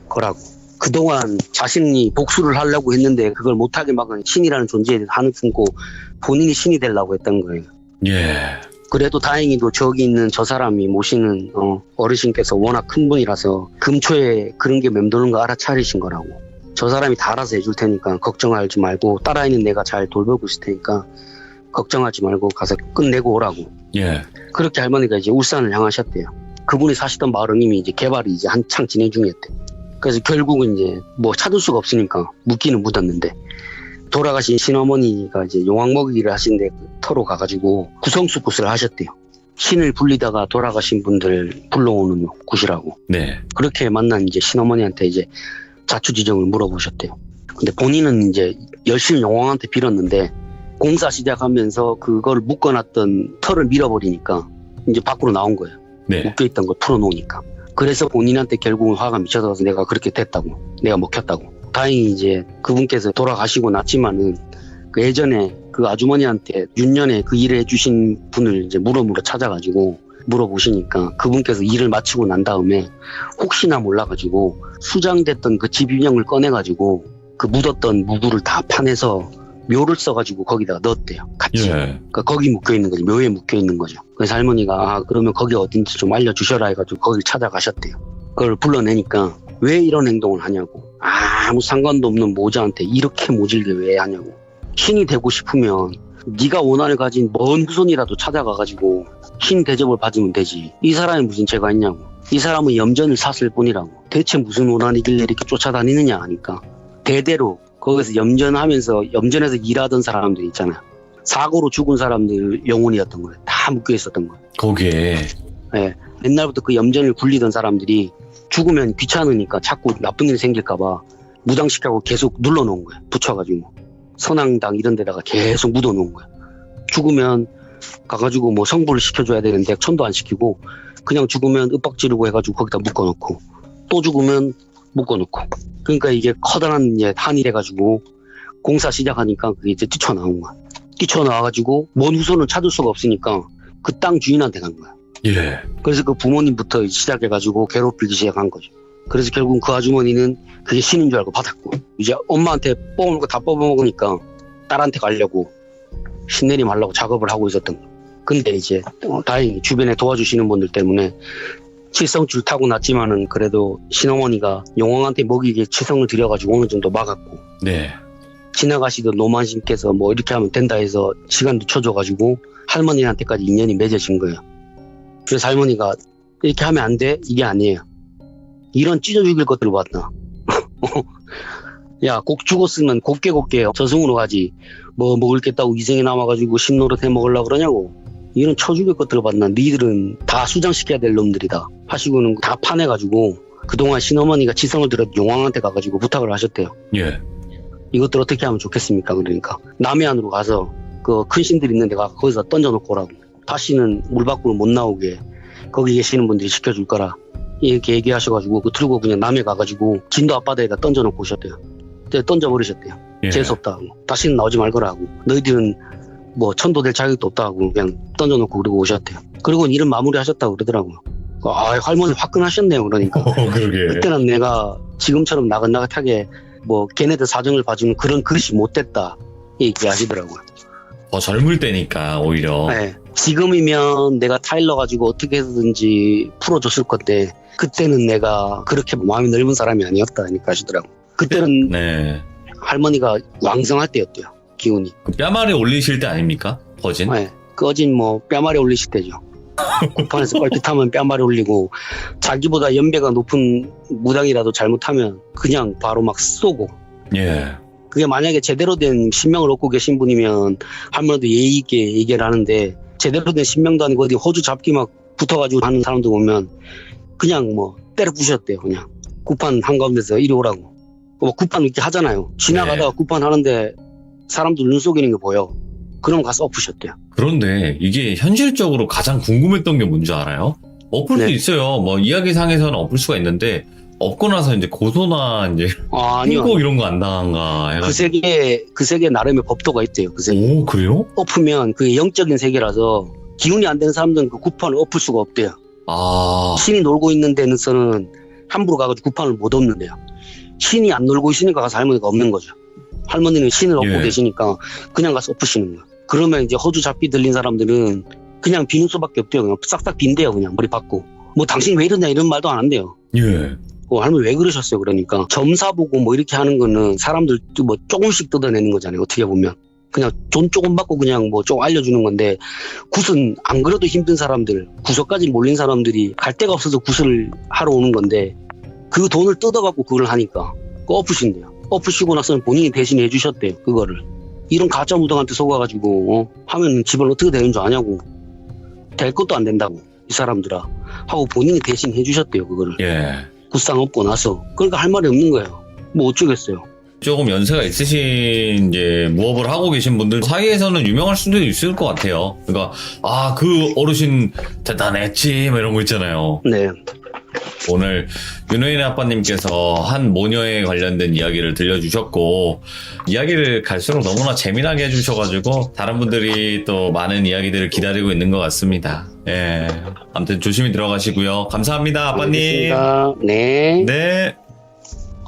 거라고. 그동안 자신이 복수를 하려고 했는데 그걸 못하게 막은 신이라는 존재에 한을 품고 본인이 신이 되려고 했던 거예요. 예. 그래도 다행히도 저기 있는 저 사람이 모시는 어르신께서 워낙 큰 분이라서 금초에 그런 게 맴도는 거 알아차리신 거라고. 저 사람이 다 알아서 해줄 테니까 걱정하지 말고 딸아이는 내가 잘 돌보고 있을 테니까 걱정하지 말고 가서 끝내고 오라고. 예. 그렇게 할머니가 이제 울산을 향하셨대요. 그분이 사시던 마을은 이미 이제 개발이 이제 한창 진행 중이었대. 그래서 결국은 이제 뭐 찾을 수가 없으니까 묻기는 묻었는데 돌아가신 신어머니가 이제 용왕 먹이기를 하신데 터로 가가지고 구성수굿을 하셨대요. 신을 불리다가 돌아가신 분들 불러오는 굿이라고. 네. 그렇게 만난 이제 신어머니한테 이제 자초지정을 물어보셨대요. 근데 본인은 이제 열심히 용왕한테 빌었는데 공사 시작하면서 그걸 묶어놨던 털을 밀어버리니까 이제 밖으로 나온 거예요. 네. 묶여있던 걸 풀어놓으니까. 그래서 본인한테 결국은 화가 미쳐서 내가 그렇게 됐다고. 내가 먹혔다고. 다행히 이제 그분께서 돌아가시고 났지만은 그 예전에 그 아주머니한테 윤년에 그 일을 해주신 분을 이제 물어물어 찾아가지고 물어보시니까 그분께서 일을 마치고 난 다음에 혹시나 몰라가지고 수장됐던 그 집인형을 꺼내가지고 그 묻었던 무구를 다 파내서 묘를 써가지고 거기다가 넣었대요. 같이. 예. 그러니까 거기 묶여있는 거죠. 묘에 묶여있는 거죠. 그래서 할머니가 그러면 거기 어딘지 좀 알려주셔라 해가지고 거기를 찾아가셨대요. 그걸 불러내니까 왜 이런 행동을 하냐고. 아무 상관도 없는 모자한테 이렇게 모질게 왜 하냐고. 신이 되고 싶으면 네가 원한을 가진 먼 후손이라도 찾아가가지고 신 대접을 받으면 되지. 이 사람이 무슨 죄가 있냐고. 이 사람은 염전을 샀을 뿐이라고. 대체 무슨 원한이길래 이렇게 쫓아다니느냐 하니까 대대로 거기서 염전하면서 염전에서 일하던 사람들 있잖아요. 사고로 죽은 사람들 영혼이었던 거예요. 다 묶여 있었던 거예요. 거기에. 네. 옛날부터 그 염전을 굴리던 사람들이 죽으면 귀찮으니까 자꾸 나쁜 일이 생길까봐 무당시켜고 계속 눌러놓은 거예요. 붙여가지고. 선앙당 이런 데다가 계속 묻어놓은 거예요. 죽으면 가가지고 뭐 성불을 시켜줘야 되는데 천도 안 시키고 그냥 죽으면 윽박 지르고 해가지고 거기다 묶어놓고 또 죽으면 묶어놓고. 그러니까 이게 커다란 이제 한일해가지고 공사 시작하니까 그게 이제 뛰쳐나온 거야. 뛰쳐나와가지고 먼 후손을 찾을 수가 없으니까 그 땅 주인한테 간 거야. 예. 그래서 그 부모님부터 시작해가지고 괴롭히기 시작한 거죠. 그래서 결국 그 아주머니는 그게 신인 줄 알고 받았고 이제 엄마한테 뽑은 거 다 뽑아먹으니까 딸한테 가려고 신내림 하려고 작업을 하고 있었던 거예요. 근데 이제 다행히 주변에 도와주시는 분들 때문에 칠성줄 타고 났지만은 그래도 신어머니가 용왕한테 먹이게 치성을 들여가지고 어느 정도 막았고 네. 지나가시던 노만신께서 뭐 이렇게 하면 된다 해서 시간도 쳐줘가지고 할머니한테까지 인연이 맺어진 거예요. 그래서 할머니가 이렇게 하면 안 돼? 이게 아니에요. 이런 찢어 죽일 것들을 봤나. 야, 곡 죽었으면 곱게 저승으로 가지. 뭐 먹을 게 있다고 이생에 남아가지고 신노릇 해 먹으려고 그러냐고. 이런 쳐 죽일 것들을 봤나. 니들은 다 수장시켜야 될 놈들이다. 하시고는 다 파내가지고 그동안 신어머니가 치성을 들어 용왕한테 가가지고 부탁을 하셨대요. 예. 이것들 어떻게 하면 좋겠습니까? 그러니까 남해안으로 가서 그 큰 신들 있는 데가 거기서 던져놓고 오라고. 다시는 물 밖으로 못 나오게 거기 계시는 분들이 지켜줄 거라. 이렇게 얘기하셔가지고 그 들고 그냥 남해 가가지고 진도 앞바다에다 던져놓고 오셨대요. 던져버리셨대요. 예. 재수없다 하고 다시는 나오지 말거라 하고 너희들은 뭐 천도 될 자격도 없다 하고 그냥 던져놓고 그러고 오셨대요. 그리고 일은 마무리하셨다고 그러더라고요. 아, 할머니 화끈하셨네요. 그러니까 그러게. 그때는 내가 지금처럼 나긋나긋하게 뭐 걔네들 사정을 봐주는 그런 그릇이 못 됐다 얘기하시더라고요. 더 젊을 때니까 오히려. 네. 지금이면 내가 타일러 가지고 어떻게 해서든지 풀어줬을 건데 그때는 내가 그렇게 마음이 넓은 사람이 아니었다 이렇게 하시더라고요. 그때는 네. 할머니가 왕성할 때였대요. 기운이. 그 뺨아래 올리실 때 아닙니까? 거진? 네. 꺼진 뭐 뺨아래 올리실 때죠. 구판에서 뻘짓하면 뺨아래 올리고 자기보다 연배가 높은 무당이라도 잘못하면 그냥 바로 막 쏘고. 예. 그게 만약에 제대로 된 신명을 얻고 계신 분이면 할머니도 예의 있게 얘기를 하는데 제대로 된 신명도 아니고 어디 호주 잡기 막 붙어가지고 하는 사람들 보면 그냥 뭐 때려 부셨대요. 그냥 구판 한가운데서 이리 오라고. 뭐 구판 이렇게 하잖아요. 지나가다가 네. 구판 하는데 사람들 눈 속이는 게 보여. 그럼 가서 엎으셨대요. 그런데 이게 현실적으로 가장 궁금했던 게 뭔지 알아요? 엎을 수 네. 있어요. 뭐 이야기상에서는 엎을 수가 있는데 엎고 나서 이제 고소나 이제 아니요. 신고 이런 거 안 당한가 그 세계 나름의 법도가 있대요. 그 세계. 오, 그래요? 엎으면 그게 영적인 세계라서 기운이 안 되는 사람들은 그 구판을 엎을 수가 없대요. 아, 신이 놀고 있는 데는서는 함부로 가가지고 구판을 못 엎는데요. 신이 안 놀고 있으니까 가서 할머니가 없는 거죠. 할머니는 신을 엎고 예. 계시니까 그냥 가서 엎으시는 거예요. 그러면 이제 호주 잡기 들린 사람들은 그냥 비는 수밖에 없대요. 그냥 싹싹 빈대요. 그냥 머리 받고. 뭐 당신 왜 이러냐 이런 말도 안 한대요. 예. 할머니 왜 그러셨어요? 그러니까 점사 보고 뭐 이렇게 하는 거는 사람들 뭐 조금씩 뜯어내는 거잖아요. 어떻게 보면. 그냥 돈 조금 받고 그냥 뭐 좀 알려주는 건데 굿은 안 그래도 힘든 사람들 구석까지 몰린 사람들이 갈 데가 없어서 굿을 하러 오는 건데 그 돈을 뜯어갖고 그걸 하니까 그거 엎으신대요. 엎으시고 나서는 본인이 대신 해주셨대요. 그거를. 이런 가짜 무당한테 속아가지고 하면 집을 어떻게 되는 줄 아냐고. 될 것도 안 된다고 이 사람들아 하고 본인이 대신 해주셨대요. 그거를. 예. 굿상 엎고 나서. 그러니까 할 말이 없는 거예요. 뭐 어쩌겠어요. 조금 연세가 있으신 이제 무업을 하고 계신 분들 사이에서는 유명할 수도 있을 것 같아요. 그러니까 아, 그 어르신 대단했지 뭐 이런 거 있잖아요. 네. 오늘 윤호인 아빠님께서 한 모녀에 관련된 이야기를 들려주셨고 이야기를 갈수록 너무나 재미나게 해주셔가지고 다른 분들이 또 많은 이야기들을 기다리고 있는 것 같습니다. 예, 아무튼 조심히 들어가시고요. 감사합니다, 아빠님. 알겠습니다. 네. 네.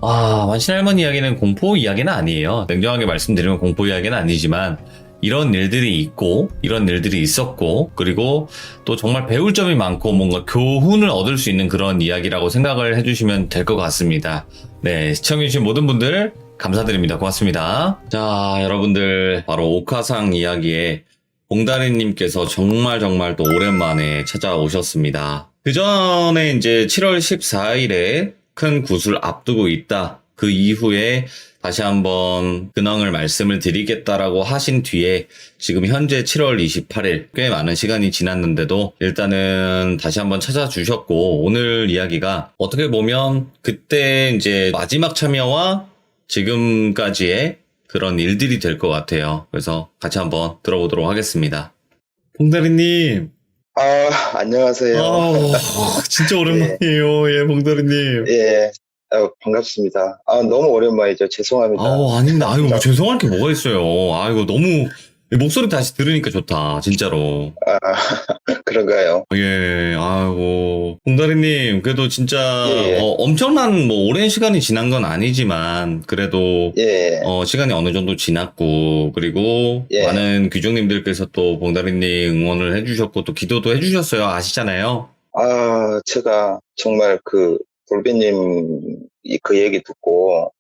아, 만신할머니 이야기는 공포 이야기는 아니에요. 냉정하게 말씀드리면 공포 이야기는 아니지만 이런 일들이 있고 이런 일들이 있었고 그리고 또 정말 배울 점이 많고 뭔가 교훈을 얻을 수 있는 그런 이야기라고 생각을 해주시면 될 것 같습니다. 네, 시청해주신 모든 분들 감사드립니다. 고맙습니다. 자, 여러분들 바로 옥화상 이야기에 봉다리님께서 정말 또 오랜만에 찾아오셨습니다. 그 전에 이제 7월 14일에 큰 굿을 앞두고 있다. 그 이후에 다시 한번 근황을 말씀을 드리겠다라고 하신 뒤에 지금 현재 7월 28일 꽤 많은 시간이 지났는데도 일단은 다시 한번 찾아주셨고 오늘 이야기가 어떻게 보면 그때 이제 마지막 참여와 지금까지의 그런 일들이 될 것 같아요. 그래서 같이 한번 들어보도록 하겠습니다. 봉다리님. 안녕하세요. 진짜 오랜만이에요. 예, 봉다리님. 예, 반갑습니다. 너무 오랜만이죠. 죄송합니다. 아닙니다. 아이고, 뭐 죄송할 게 뭐가 있어요. 아이고, 너무, 목소리 다시 들으니까 좋다. 진짜로. 그런가요? 예, 아이고. 봉다리님, 그래도 진짜, 예. 엄청난, 뭐, 오랜 시간이 지난 건 아니지만, 그래도, 예, 시간이 어느 정도 지났고, 그리고, 예. 많은 귀족님들께서 또 봉다리님 응원을 해주셨고, 또 기도도 해주셨어요. 아시잖아요. 제가 정말 돌비님 그 얘기 듣고,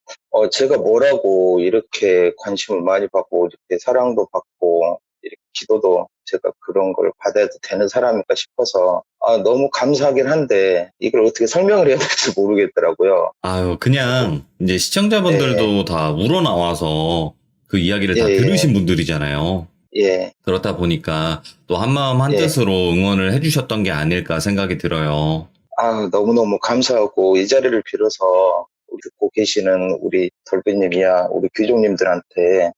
제가 뭐라고 이렇게 관심을 많이 받고, 이렇게 사랑도 받고, 이렇게 기도도 제가 그런 걸 받아도 되는 사람일까 싶어서, 너무 감사하긴 한데, 이걸 어떻게 설명을 해야 될지 모르겠더라고요. 아유, 그냥, 이제 시청자분들도 다 우러나와서 그 이야기를 다 예. 들으신 분들이잖아요. 예, 그렇다 보니까 또 한마음 한뜻으로 응원을 해주셨던 게 아닐까 생각이 들어요. 너무너무 감사하고, 이 자리를 빌어서, 듣고 계시는 우리 돌비님이야, 우리 귀족님들한테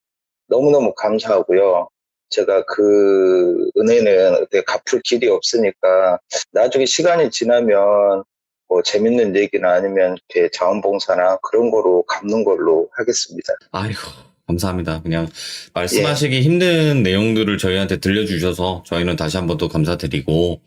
너무너무 감사하고요. 제가 그 은혜는 어떻게 갚을 길이 없으니까 나중에 시간이 지나면 뭐 재밌는 얘기나 아니면 이렇게 자원봉사나 그런 거로 갚는 걸로 하겠습니다. 아이고, 감사합니다. 그냥 예. 말씀하시기 힘든 내용들을 저희한테 들려주셔서 저희는 다시 한번 또 감사드리고,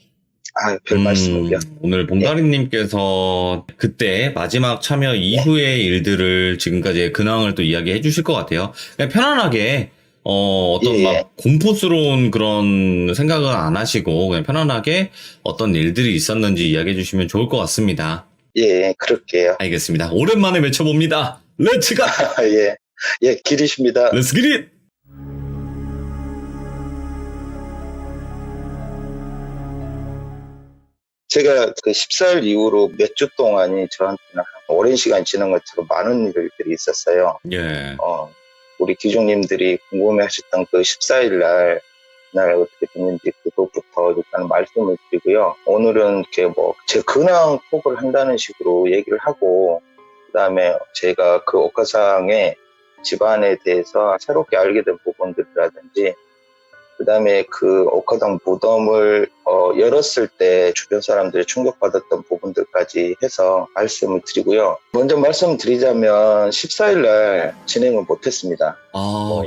별 말씀을요. 오늘 봉다리님께서 그때 마지막 참여 이후의 일들을 지금까지의 근황을 또 이야기해 주실 것 같아요. 그냥 편안하게, 어떤 예. 막 공포스러운 그런 생각은 안 하시고, 그냥 편안하게 어떤 일들이 있었는지 이야기해 주시면 좋을 것 같습니다. 예, 그럴게요. 알겠습니다. 오랜만에 외쳐봅니다. 렛츠가! 예, 예, 길이십니다. 렛츠 기릿! 제가 그 14일 이후로 몇 주 동안이 저한테는 오랜 시간 지난 것처럼 많은 일들이 있었어요. 예. 우리 귀족님들이 궁금해 하셨던 그 14일 날 어떻게 됐는지 그것부터 일단 말씀을 드리고요. 오늘은 이렇게 뭐 제 근황 톡을 한다는 식으로 얘기를 하고, 그 다음에 제가 그 옥화상의 집안에 대해서 새롭게 알게 된 부분들이라든지, 그 다음에 그 옥화당 무덤을 열었을 때 주변 사람들이 충격받았던 부분들까지 해서 말씀을 드리고요. 먼저 말씀드리자면 14일 날 진행을 못했습니다.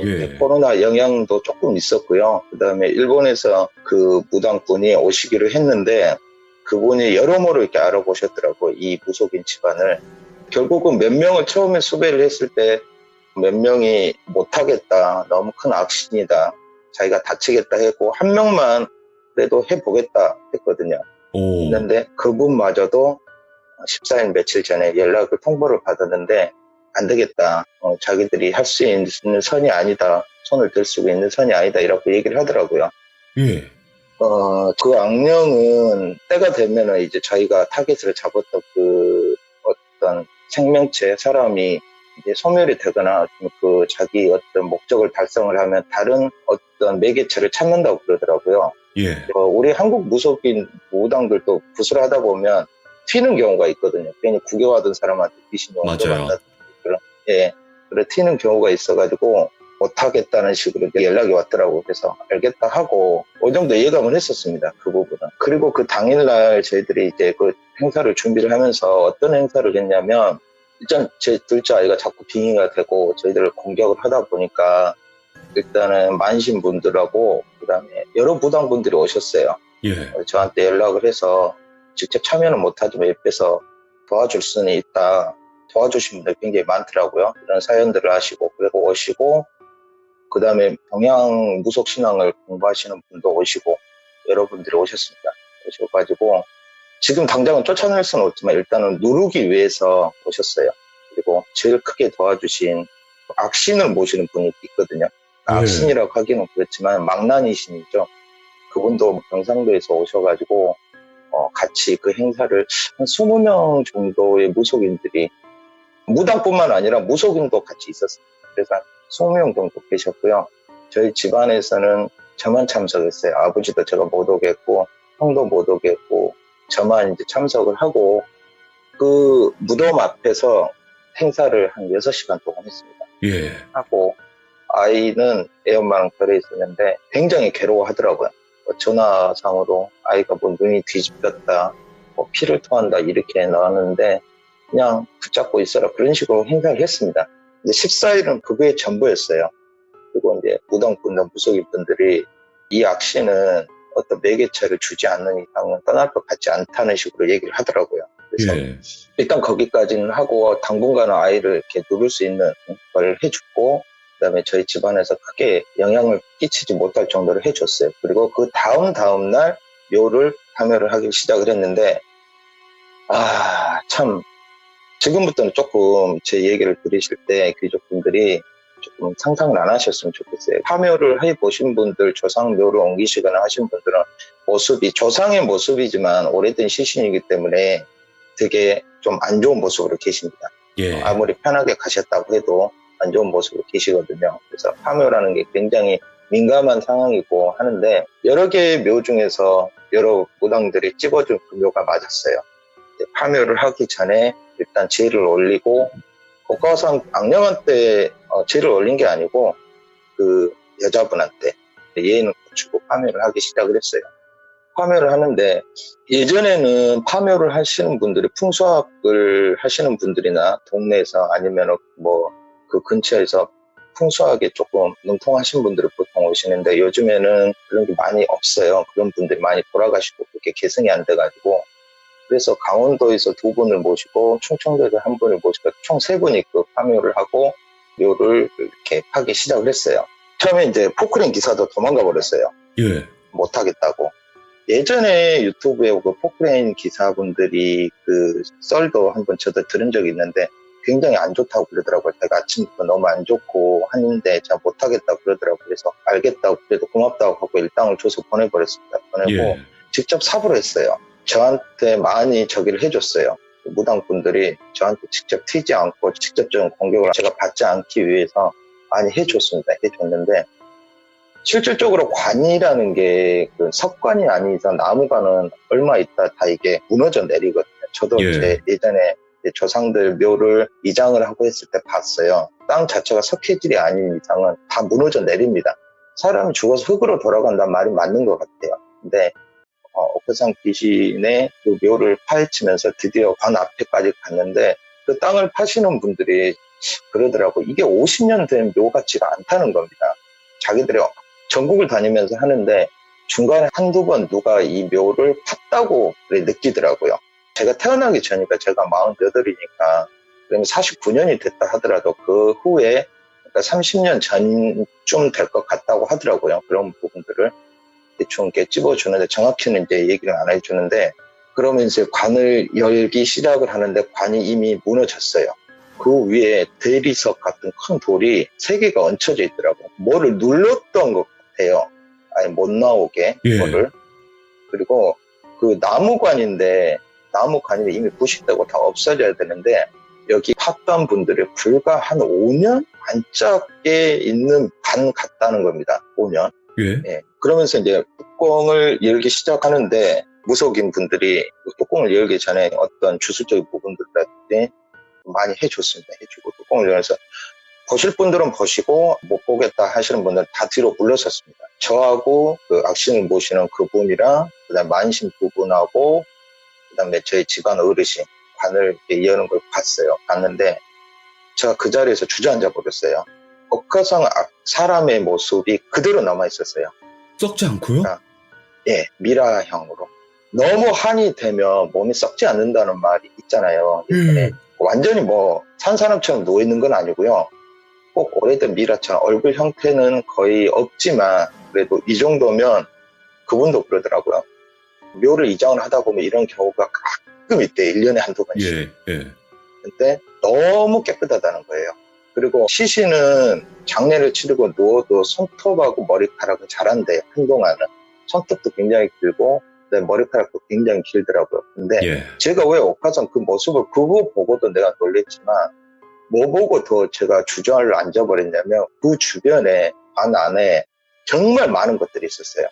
예. 코로나 영향도 조금 있었고요. 그 다음에 일본에서 그 무당분이 오시기로 했는데 그분이 여러모로 이렇게 알아보셨더라고요. 이 무속인 집안을. 결국은 몇 명을 처음에 수배를 했을 때 몇 명이 못하겠다. 너무 큰 악신이다. 자기가 다치겠다 했고 한 명만 그래도 해보겠다 했거든요. 했는데 그분마저도 14일 며칠 전에 연락을 통보를 받았는데 안 되겠다. 자기들이 할 수 있는 선이 아니다. 손을 들 수 있는 선이 아니다. 이렇게 얘기를 하더라고요. 예. 그 악령은 때가 되면은 이제 자기가 타겟을 잡았던 그 어떤 생명체, 사람이 이제 소멸이 되거나 그 자기 어떤 목적을 달성을 하면 다른 어떤 매개체를 찾는다고 그러더라고요. 예. 우리 한국 무속인 무당들도 굿을 하다 보면 튀는 경우가 있거든요. 괜히 구경하던 사람한테 귀신이 옮겨간다든지 그런 튀는 경우가 있어가지고 못하겠다는 식으로 연락이 왔더라고요. 그래서 알겠다 하고 어느 정도 예감을 했었습니다. 그 부분은. 그리고 그 당일날 저희들이 이제 그 행사를 준비를 하면서 어떤 행사를 했냐면 일단 제 둘째 아이가 자꾸 빙의가 되고 저희들을 공격을 하다 보니까 일단은 만신분들하고 그다음에 여러 무당분들이 오셨어요. 예. 저한테 연락을 해서 직접 참여는 못하지만 옆에서 도와줄 수는 있다. 도와주신 분들 굉장히 많더라고요. 이런 사연들을 하시고 그리고 오시고 그다음에 동양 무속신앙을 공부하시는 분도 오시고 여러분들이 오셨습니다. 오셔가지고 지금 당장은 쫓아낼 수는 없지만 일단은 누르기 위해서 오셨어요. 그리고 제일 크게 도와주신 악신을 모시는 분이 있거든요. 악신이라고 하기는 그렇지만 망나니신이죠. 그분도 경상도에서 오셔가지고 같이 그 행사를 한 20명 정도의 무속인들이 무당뿐만 아니라 무속인도 같이 있었어요. 그래서 20명 정도 계셨고요. 저희 집안에서는 저만 참석했어요. 아버지도 제가 못 오겠고 형도 못 오겠고 저만 이제 참석을 하고 그 무덤 앞에서 행사를 한 6시간 동안 했습니다. 예. 하고 아이는 애엄마랑 결해 있었는데 굉장히 괴로워하더라고요. 전화상으로 아이가 뭐 눈이 뒤집혔다, 뭐 피를 토한다 이렇게 나왔는데 그냥 붙잡고 있어라 그런 식으로 행사를 했습니다. 근데 14일은 그게 전부였어요. 그리고 이제 무당분들, 무속인분들이 이 악신은 어떤 매개체를 주지 않는 이상은 떠날 것 같지 않다는 식으로 얘기를 하더라고요. 그래서 일단 거기까지는 하고 당분간은 아이를 이렇게 누를 수 있는 걸 해주고 그다음에 저희 집안에서 크게 영향을 끼치지 못할 정도로 해줬어요. 그리고 그 다음 날 묘를 참여를 하기 시작을 했는데 참 지금부터는 조금 제 얘기를 들으실 때 귀족분들이 조금 상상을 안 하셨으면 좋겠어요. 파묘를 해보신 분들, 조상묘를 옮기시거나 하신 분들은 모습이 조상의 모습이지만 오래된 시신이기 때문에 되게 좀 안 좋은 모습으로 계십니다. 예. 아무리 편하게 가셨다고 해도 안 좋은 모습으로 계시거든요. 그래서 파묘라는 게 굉장히 민감한 상황이고 하는데 여러 개의 묘 중에서 여러 무당들이 찝어준 그 묘가 맞았어요. 파묘를 하기 전에 일단 제를 올리고 옥화상 악령한테 제를 올린 게 아니고 그 여자분한테 예의는 갖추고 파묘를 하기 시작을 했어요. 파묘를 하는데 예전에는 파묘를 하시는 분들이 풍수학을 하시는 분들이나 동네에서 아니면 뭐 그 근처에서 풍수학에 조금 능통하신 분들이 보통 오시는데 요즘에는 그런 게 많이 없어요. 그런 분들이 많이 돌아가시고 그렇게 개성이 안 돼가지고 그래서 강원도에서 2분을 모시고 충청도에서 1분을 모시고 총 3분이 그 파묘를 하고 묘를 이렇게 하기 시작을 했어요. 처음에 이제 포크레인 기사도 도망가 버렸어요. 예. 못하겠다고. 예전에 유튜브에 그 포크레인 기사분들이 그 썰도 한번 저도 들은 적이 있는데 굉장히 안 좋다고 그러더라고요. 제가 아침부터 너무 안 좋고 하는데 제가 못하겠다고 그러더라고요. 그래서 알겠다고 그래도 고맙다고 하고 일당을 줘서 보내버렸습니다. 보내고 예. 직접 삽으로 했어요. 저한테 많이 저기를 해줬어요. 무당분들이 저한테 직접 튀지 않고 직접적인 공격을 제가 받지 않기 위해서 많이 해줬습니다. 해줬는데 실질적으로 관이라는 게 그 석관이 아닌 이상 나무관은 얼마 있다 다 이게 무너져 내리거든요. 저도 예. 제 예전에 조상들 묘를 이장을 하고 했을 때 봤어요. 땅 자체가 석회질이 아닌 이상은 다 무너져 내립니다. 사람이 죽어서 흙으로 돌아간다는 말이 맞는 것 같아요. 근데 옥회상 귀신의 그 묘를 파헤치면서 드디어 관 앞에까지 갔는데 그 땅을 파시는 분들이 그러더라고. 이게 50년 된 묘 같지가 않다는 겁니다. 자기들이 전국을 다니면서 하는데 중간에 한두 번 누가 이 묘를 팠다고 느끼더라고요. 제가 태어나기 전이니까 제가 48이니까 그러면 49년이 됐다 하더라도 그 후에 그러니까 30년 전쯤 될 것 같다고 하더라고요. 그런 부분들을 대충 이렇게 찝어주는데 정확히는 이제 얘기를 안 해주는데 그러면 이제 관을 열기 시작을 하는데 관이 이미 무너졌어요. 그 위에 대리석 같은 큰 돌이 3개가 얹혀져 있더라고요. 뭐를 눌렀던 것 같아요. 아예 못 나오게 예. 뭐를. 그리고 그 나무관인데 나무관이 이미 부식되고 다 없어져야 되는데 여기 팠던 분들이 불과 한 5년 안짝에 있는 관 같다는 겁니다. 5년. 예. 예. 그러면서 이제 뚜껑을 열기 시작하는데 무속인 분들이 뚜껑을 열기 전에 어떤 주술적인 부분들까지 많이 해줬습니다. 해주고 뚜껑을 열어서 보실 분들은 보시고 못 보겠다 하시는 분들은 다 뒤로 물러섰습니다. 저하고 그 악신을 모시는 그분이랑 그다음 만신 부분하고 그다음에 저희 집안 어르신 관을 여는 걸 봤어요. 봤는데 제가 그 자리에서 주저앉아 버렸어요. 옥화상 사람의 모습이 그대로 남아 있었어요. 썩지 않고요? 예, 미라형으로. 너무 한이 되면 몸이 썩지 않는다는 말이 있잖아요. 예전에 완전히 뭐 산 사람처럼 누워 있는 건 아니고요. 꼭 오래된 미라처럼 얼굴 형태는 거의 없지만 그래도 이 정도면 그분도 그러더라고요. 묘를 이장을 하다 보면 이런 경우가 가끔 있대. 1년에 한두 번씩. 예. 예. 근데 너무 깨끗하다는 거예요. 그리고 시신은 장례를 치르고 누워도 손톱하고 머리카락은 자란대요. 한동안은. 손톱도 굉장히 길고 머리카락도 굉장히 길더라고요. 근데 예. 제가 왜 옥화상 그 모습을 그거 보고도 내가 놀랬지만 뭐 보고 더 제가 주저를 앉아버렸냐면 그 주변에 관 안에 정말 많은 것들이 있었어요.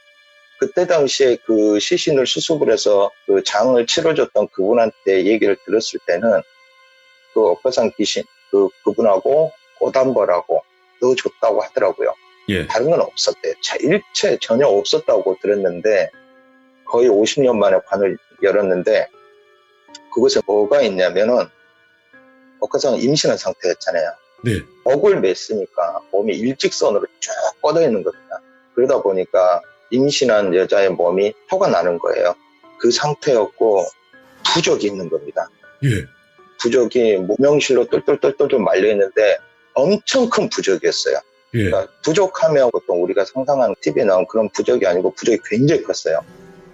그때 당시에 그 시신을 수습을 해서 그 장을 치러줬던 그분한테 얘기를 들었을 때는 그 옥화상 귀신 그분하고 꽃한벌하고 넣어줬다고 하더라고요. 예. 다른 건 없었대요. 일체 전혀 없었다고 들었는데 거의 50년 만에 관을 열었는데 그곳에 뭐가 있냐면은 옥화상은 임신한 상태였잖아요. 네. 옥을 맸으니까 몸이 일직선으로 쭉 뻗어 있는 겁니다. 그러다 보니까 임신한 여자의 몸이 토가 나는 거예요. 그 상태였고 부적이 있는 겁니다. 예. 부적이 무명실로 똘똘똘똘 말려 있는데 엄청 큰 부적이었어요. 예. 그러니까 부적하면 보통 우리가 상상하는 TV에 나온 그런 부적이 아니고 부적이 굉장히 컸어요.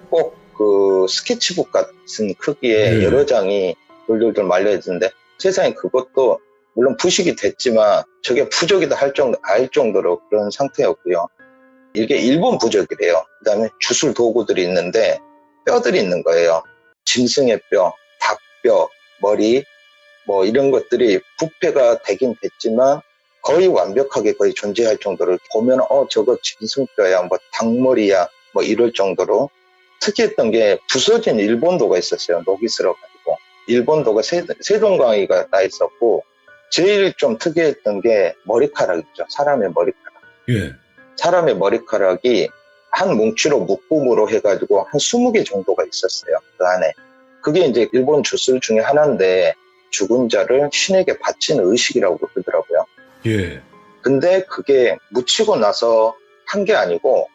꼭 그 스케치북 같은 크기의 여러 장이 돌돌돌 말려 있는데 세상에 그것도 물론 부식이 됐지만 저게 부적이다 알 정도로 그런 상태였고요. 이게 일본 부적이래요. 그다음에 주술 도구들이 있는데 뼈들이 있는 거예요. 짐승의 뼈, 닭뼈, 머리 뭐 이런 것들이 부패가 되긴 됐지만 거의 완벽하게 거의 존재할 정도로 보면 저거 짐승뼈야 뭐 닭머리야 뭐 이럴 정도로 특이했던 게 부서진 일본도가 있었어요. 녹이 슬어가지고 일본도가 세동강이가 나 있었고 제일 좀 특이했던 게 머리카락 있죠. 사람의 머리카락. 예. 사람의 머리카락이 한 뭉치로 묶음으로 해가지고 한 20개 정도가 있었어요. 그 안에. 그게 이제 일본 주술 중에 하나인데 죽은 자를 신에게 바치는 의식이라고 그러더라고요. 예. 근데 그게 묻히고 나서 한 게 아니고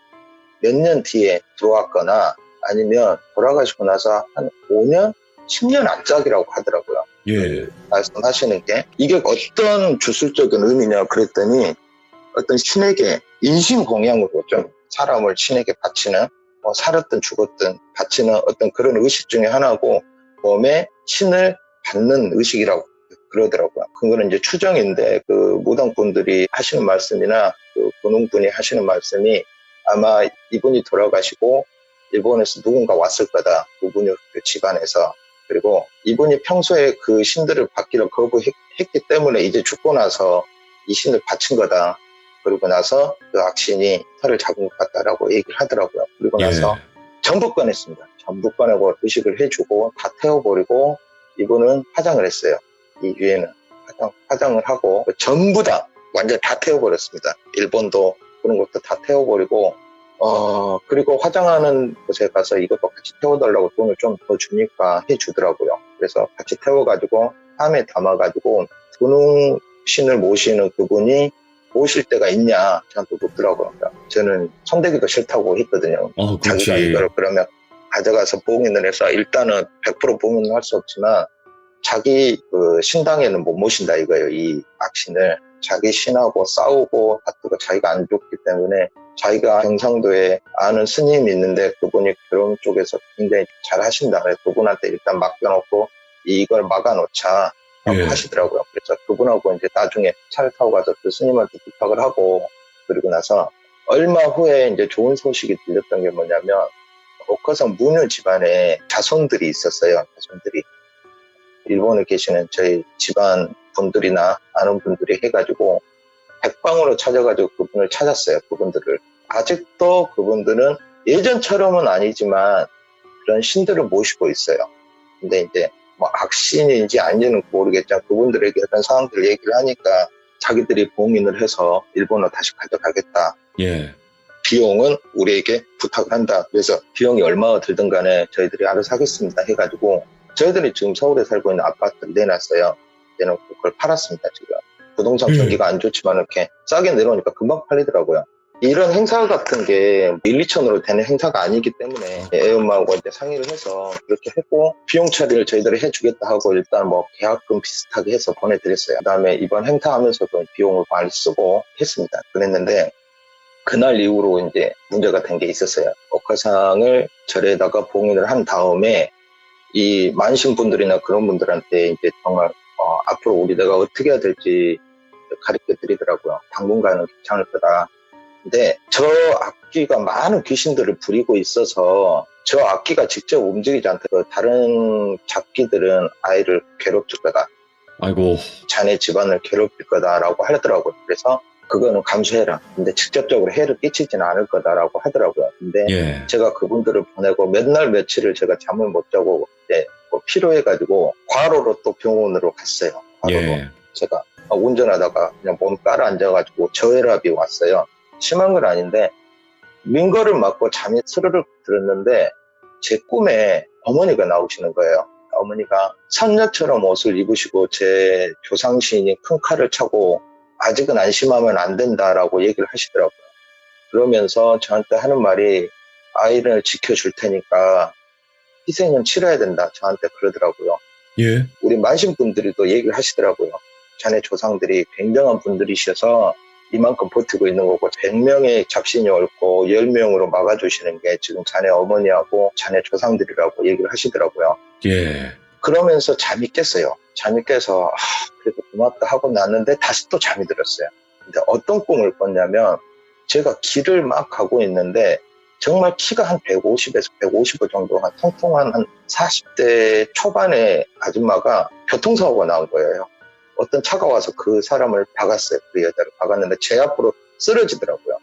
몇 년 뒤에 들어왔거나 아니면 돌아가시고 나서 한 5년, 10년 앞짝이라고 하더라고요. 예. 말씀하시는 게 이게 어떤 주술적인 의미냐 그랬더니 어떤 신에게 인신공양으로 좀 사람을 신에게 바치는 살았든 죽었든 바치는 어떤 그런 의식 중에 하나고 몸에 신을 받는 의식이라고 그러더라고요. 그거는 이제 추정인데 그 무당분들이 하시는 말씀이나 그 군웅분이 하시는 말씀이 아마 이분이 돌아가시고 일본에서 누군가 왔을 거다. 그분이 그 집안에서. 그리고 이분이 평소에 그 신들을 받기를 거부했기 때문에 이제 죽고 나서 이 신을 바친 거다. 그러고 나서 그 악신이 털을 잡은 것 같다라고 얘기를 하더라고요. 그리고 나서 전부 꺼냈습니다. 전부 꺼내고 의식을 해주고 다 태워버리고 이분은 화장을 했어요. 이 위에는 화장을 하고 전부 다 완전 다 태워버렸습니다. 일본도 그런 것도 다 태워버리고 그리고 화장하는 곳에 가서 이것도 같이 태워달라고 돈을 좀 더 주니까 해주더라고요. 그래서 같이 태워가지고 함에 담아가지고 군웅신을 모시는 그분이 모실 때가 있냐 저한테 묻더라고요. 저는 손대기도 싫다고 했거든요. 자기가 이걸 그러면 가져가서 봉인을 해서 일단은 100% 봉인을 할 수 없지만 자기 그 신당에는 못 모신다 이거예요. 이 악신을. 자기 신하고 싸우고 다투고 자기가 안 좋기 때문에 자기가 경상도에 아는 스님이 있는데 그분이 그런 쪽에서 굉장히 잘 하신다. 그래서 그분한테 일단 맡겨놓고 이걸 막아놓자 하시더라고요. 그래서 그분하고 이제 나중에 차를 타고 가서 그 스님한테 부탁을 하고 그리고 나서 얼마 후에 이제 좋은 소식이 들렸던 게 뭐냐면 옥화성 문효 집안에 자손들이 있었어요. 자손들이. 일본에 계시는 저희 집안 분들이나 아는 분들이 해가지고 백방으로 찾아가지고 그분을 찾았어요. 그분들을. 아직도 그분들은 예전처럼은 아니지만 그런 신들을 모시고 있어요. 근데 이제 뭐 악신인지 아닌지는 모르겠지만 그분들에게 어떤 상황들을 얘기를 하니까 자기들이 봉인을 해서 일본으로 다시 가져가겠다. 비용은 우리에게 부탁을 한다. 그래서 비용이 얼마가 들든 간에 저희들이 알아서 하겠습니다 해가지고 저희들이 지금 서울에 살고 있는 아파트를 내놨어요. 내놓고 그걸 팔았습니다, 지금. 부동산 경기가 안 좋지만 이렇게 싸게 내놓으니까 금방 팔리더라고요. 이런 행사 같은 게 1, 2천으로 되는 행사가 아니기 때문에 애엄마하고 이제 상의를 해서 그렇게 했고 비용 처리를 저희들이 해주겠다 하고 일단 뭐 계약금 비슷하게 해서 보내드렸어요. 그 다음에 이번 행사하면서도 비용을 많이 쓰고 했습니다. 그랬는데 그날 이후로 이제 문제가 된 게 있었어요. 옥화상을 절에다가 봉인을 한 다음에 이 만신분들이나 그런 분들한테 이제 정말 앞으로 우리 내가 어떻게 해야 될지 가르쳐 드리더라고요. 당분간은 괜찮을 거다. 근데 저 악귀가 많은 귀신들을 부리고 있어서 저 악귀가 직접 움직이지 않도록 다른 잡귀들은 아이를 괴롭힐 거다. 아이고. 자네 집안을 괴롭힐 거다라고 하더라고요. 그래서 그거는 감수해라. 근데 직접적으로 해를 끼치지는 않을 거다라고 하더라고요. 근데 제가 그분들을 보내고 몇 날 며칠을 제가 잠을 못 자고 뭐 필요해가지고 과로로 또 병원으로 갔어요. 과로로. 제가 운전하다가 그냥 몸 깔아 앉아가지고 저혈압이 왔어요. 심한 건 아닌데 민거를 맞고 잠이 스르륵 들었는데 제 꿈에 어머니가 나오시는 거예요. 어머니가 선녀처럼 옷을 입으시고 제 조상신이 큰 칼을 차고 아직은 안심하면 안 된다라고 얘기를 하시더라고요. 그러면서 저한테 하는 말이 아이를 지켜줄 테니까 희생은 치러야 된다. 저한테 그러더라고요. 우리 만신분들이 또 얘기를 하시더라고요. 자네 조상들이 굉장한 분들이셔서 이만큼 버티고 있는 거고 100명의 잡신이 옳고 10명으로 막아주시는 게 지금 자네 어머니하고 자네 조상들이라고 얘기를 하시더라고요. 그러면서 잠이 깼어요. 잠이 깨서 그래도 고맙다 하고 났는데 다시 또 잠이 들었어요. 근데 어떤 꿈을 꿨냐면 제가 길을 막 가고 있는데 정말 키가 한 150에서 155 정도 한 통통한 한 40대 초반의 아줌마가 교통사고가 나온 거예요. 어떤 차가 와서 그 사람을 박았어요. 그 여자를 박았는데 제 앞으로 쓰러지더라고요.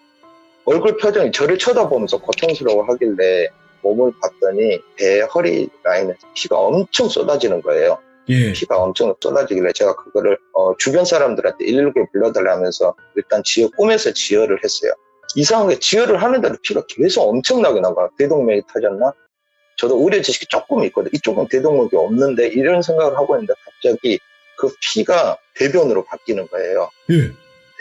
얼굴 표정이 저를 쳐다보면서 고통스러워 하길래 몸을 봤더니 배 허리 라인에 피가 엄청 쏟아지는 거예요. 피가 엄청 쏟아지길래 제가 그거를 주변 사람들한테 119를 불러달라면서 일단 꿈에서 지혈을 했어요. 이상하게 지혈을 하는데도 피가 계속 엄청나게 나가. 대동맥이 터졌나? 저도 의료 지식이 조금 있거든. 이쪽은 대동맥이 없는데 이런 생각을 하고 있는데 갑자기 그 피가 대변으로 바뀌는 거예요. 예.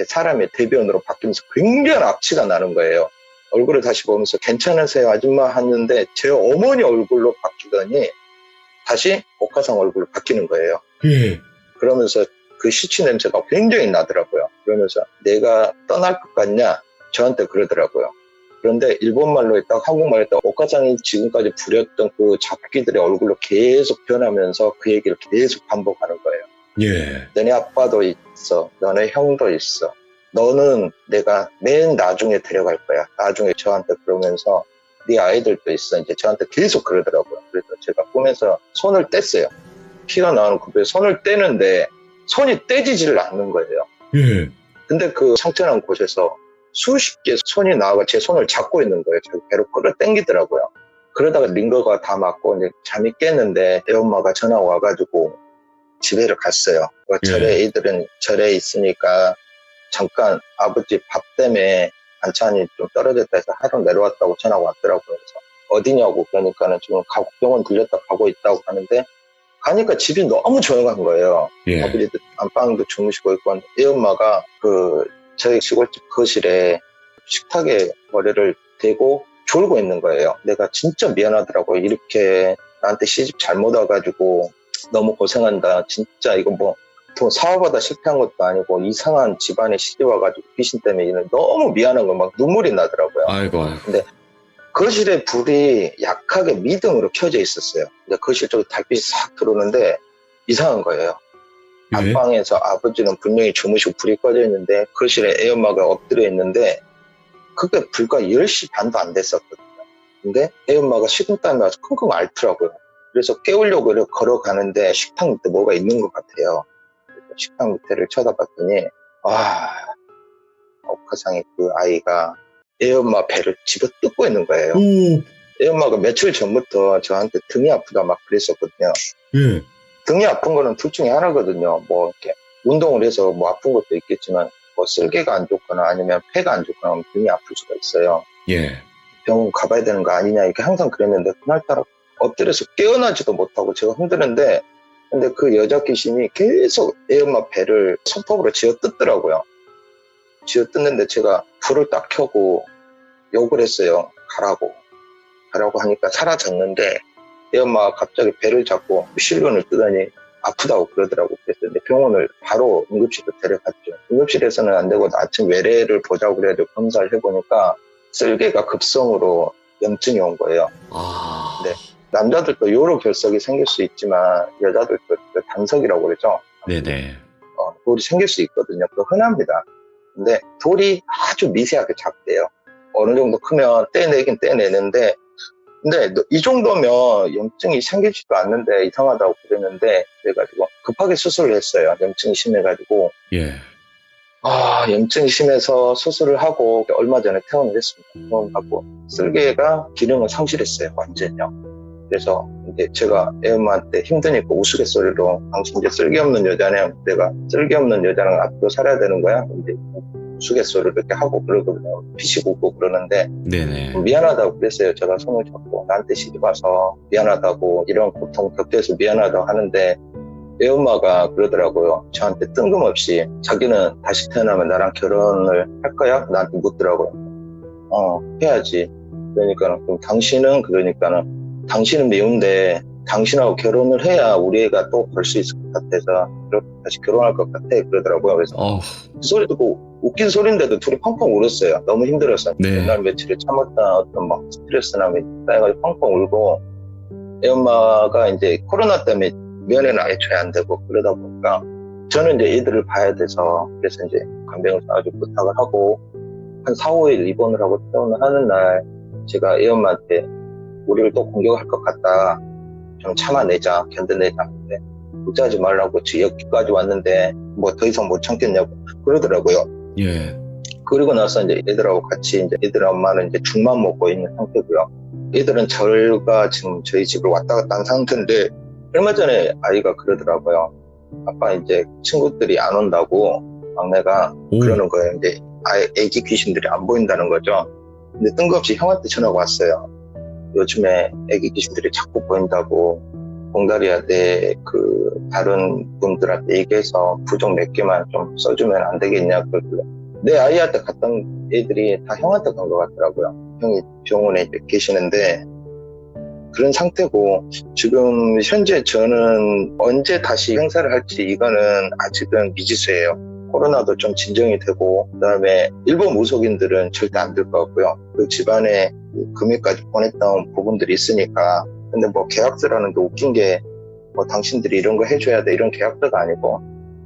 사람의 대변으로 바뀌면서 굉장한 악취가 나는 거예요. 얼굴을 다시 보면서 괜찮으세요 아줌마 하는데 제 어머니 얼굴로 바뀌더니 다시 옥화상 얼굴로 바뀌는 거예요. 예. 그러면서 그 시치 냄새가 굉장히 나더라고요. 그러면서 내가 떠날 것 같냐? 저한테 그러더라고요. 그런데 일본말로 했다가 한국말로 했다가 옥화상이 지금까지 부렸던 그 잡귀들의 얼굴로 계속 변하면서 그 얘기를 계속 반복하는 거예요. 예. 너네 아빠도 있어. 너네 형도 있어. 너는 내가 맨 나중에 데려갈 거야. 나중에 저한테 그러면서 네 아이들도 있어. 이제 저한테 계속 그러더라고요. 그래서 제가 꿈에서 손을 뗐어요. 피가 나오는 급에 손을 떼는데 손이 떼지질 않는 거예요. 예. 근데 그 상처난 곳에서 수십 개 손이 나와가 제 손을 잡고 있는 거예요. 저 배로 끌어당기더라고요. 그러다가 링거가 다 맞고 이제 잠이 깼는데 애엄마가 전화가 와가지고 집에를 갔어요. 절에 애들은 절에 있으니까 잠깐 아버지 밥 때문에 반찬이 좀 떨어졌다 해서 하루 내려왔다고 전화가 왔더라고요. 그래서 어디냐고 그러니까는 지금 병원 들렸다 가고 있다고 하는데 가니까 집이 너무 조용한 거예요. 예. 아버지도 안방도 주무시고 있고 애엄마가 그 저희 시골집 거실에 식탁에 머리를 대고 졸고 있는 거예요. 내가 진짜 미안하더라고요. 이렇게 나한테 시집 잘못 와가지고 너무 고생한다. 진짜 이거 뭐 사업하다 실패한 것도 아니고 이상한 집안에 시집 와가지고 귀신 때문에 이런 너무 미안한 거 막 눈물이 나더라고요. 아이고. 근데 거실에 불이 약하게 미등으로 켜져 있었어요. 근데 거실 쪽에 달빛이 싹 들어오는데 이상한 거예요. 예. 안방에서 아버지는 분명히 주무시고 불이 꺼져 있는데 거실에 애엄마가 엎드려 있는데 그게 불과 10시 반도 안 됐었거든요. 근데 애엄마가 식은땀이 와서 킁킁 앓더라고요. 그래서 깨우려고 걸어가는데 식탁 밑에 뭐가 있는 것 같아요. 그래서 식탁 밑에를 쳐다봤더니 옥화상의 그 아이가 애엄마 배를 집어 뜯고 있는 거예요. 애엄마가 며칠 전부터 저한테 등이 아프다 막 그랬었거든요. 예. 등이 아픈 거는 둘 중에 하나거든요. 뭐 이렇게 운동을 해서 뭐 아픈 것도 있겠지만 뭐 쓸개가 안 좋거나 아니면 폐가 안 좋거나 하면 등이 아플 수가 있어요. 예. 병원 가봐야 되는 거 아니냐 이렇게 항상 그랬는데 그날따라 엎드려서 깨어나지도 못하고 제가 힘드는데 근데 그 여자 귀신이 계속 애엄마 배를 손톱으로 쥐어 뜯더라고요. 쥐어 뜯는데 제가 불을 딱 켜고 욕을 했어요. 가라고 하니까 사라졌는데 애엄마가 갑자기 배를 잡고 실눈을 뜨더니 아프다고 그러더라고. 그래서 병원을 바로 응급실로 데려갔죠. 응급실에서는 안 되고 아침 외래를 보자고 그래도 검사를 해보니까 쓸개가 급성으로 염증이 온 거예요. 네. 남자들도 요로 결석이 생길 수 있지만 여자들도 단석이라고 그러죠. 네네. 돌이 생길 수 있거든요. 그거 흔합니다. 근데 돌이 아주 미세하게 작대요. 어느 정도 크면 떼내긴 떼내는데 근데 이 정도면 염증이 생기지도 않는데 이상하다고 그랬는데 그래가지고 급하게 수술을 했어요. 염증이 심해가지고 예. 염증이 심해서 수술을 하고 얼마 전에 퇴원을 했습니다. 퇴원하고 쓸개가 기능을 상실했어요. 완전히요. 그래서 이제 제가 애엄마한테 힘드니까 우스갯소리로 당신 이제 쓸개 없는 여자네. 내가 쓸개 없는 여자랑 앞으로 살아야 되는 거야. 이제 우스갯소리를 이렇게 하고 그러거든요. 피식 웃고 그러는데 네네. 미안하다고 그랬어요. 제가 손을 잡고 나한테 시집 와서 미안하다고 이런 고통 겹쳐서 미안하다고 하는데 애엄마가 그러더라고요. 저한테 뜬금없이 자기는 다시 태어나면 나랑 결혼을 할 거야? 나한테 묻더라고요. 해야지. 그러니까는 그럼 당신은 미운데 당신하고 결혼을 해야 우리 애가 또 벌 수 있을 것 같아서 다시 결혼할 것 같아 그러더라고요. 그래서 그 소리 듣고 웃긴 소리인데도 둘이 펑펑 울었어요. 너무 힘들었어요. 네. 날 며칠을 참았던 어떤 막 스트레스나 쌓여가지고 펑펑 울고 애엄마가 이제 코로나 때문에 면회는 애초에 안 되고 그러다 보니까 저는 이제 애들을 봐야 돼서 그래서 이제 간병을 싸가지고 부탁을 하고 한 4, 5일 입원을 하고 퇴원을 하는 날 제가 애엄마한테 우리를 또 공격할 것 같다. 좀 참아내자, 견뎌내자. 근데 걱정하지 말라고 여기까지 왔는데 뭐 더 이상 못 참겠냐고 그러더라고요. 예. 그리고 나서 이제 애들하고 같이 이제 애들 엄마는 이제 죽만 먹고 있는 상태고요. 애들은 저가 지금 저희 집을 왔다 갔다 한 상태인데 얼마 전에 아이가 그러더라고요. 아빠 이제 친구들이 안 온다고 막내가 그러는 거예요. 이제 아예 애기 귀신들이 안 보인다는 거죠. 근데 뜬금없이 형한테 전화가 왔어요. 요즘에 애기 귀신들이 자꾸 보인다고 봉다리야 내 그 다른 분들한테 얘기해서 부적 몇 개만 좀 써주면 안 되겠냐 그러길래 내 아이한테 갔던 애들이 다 형한테 간 것 같더라고요. 형이 병원에 이제 계시는데 그런 상태고 지금 현재 저는 언제 다시 행사를 할지 이거는 아직은 미지수예요. 코로나도 좀 진정이 되고 그다음에 일본 무속인들은 절대 안 될 것 같고요. 그 집안에 금액까지 보냈던 부분들이 있으니까 근데 뭐 계약서라는 게 웃긴 게 뭐 당신들이 이런 거 해줘야 돼 이런 계약서가 아니고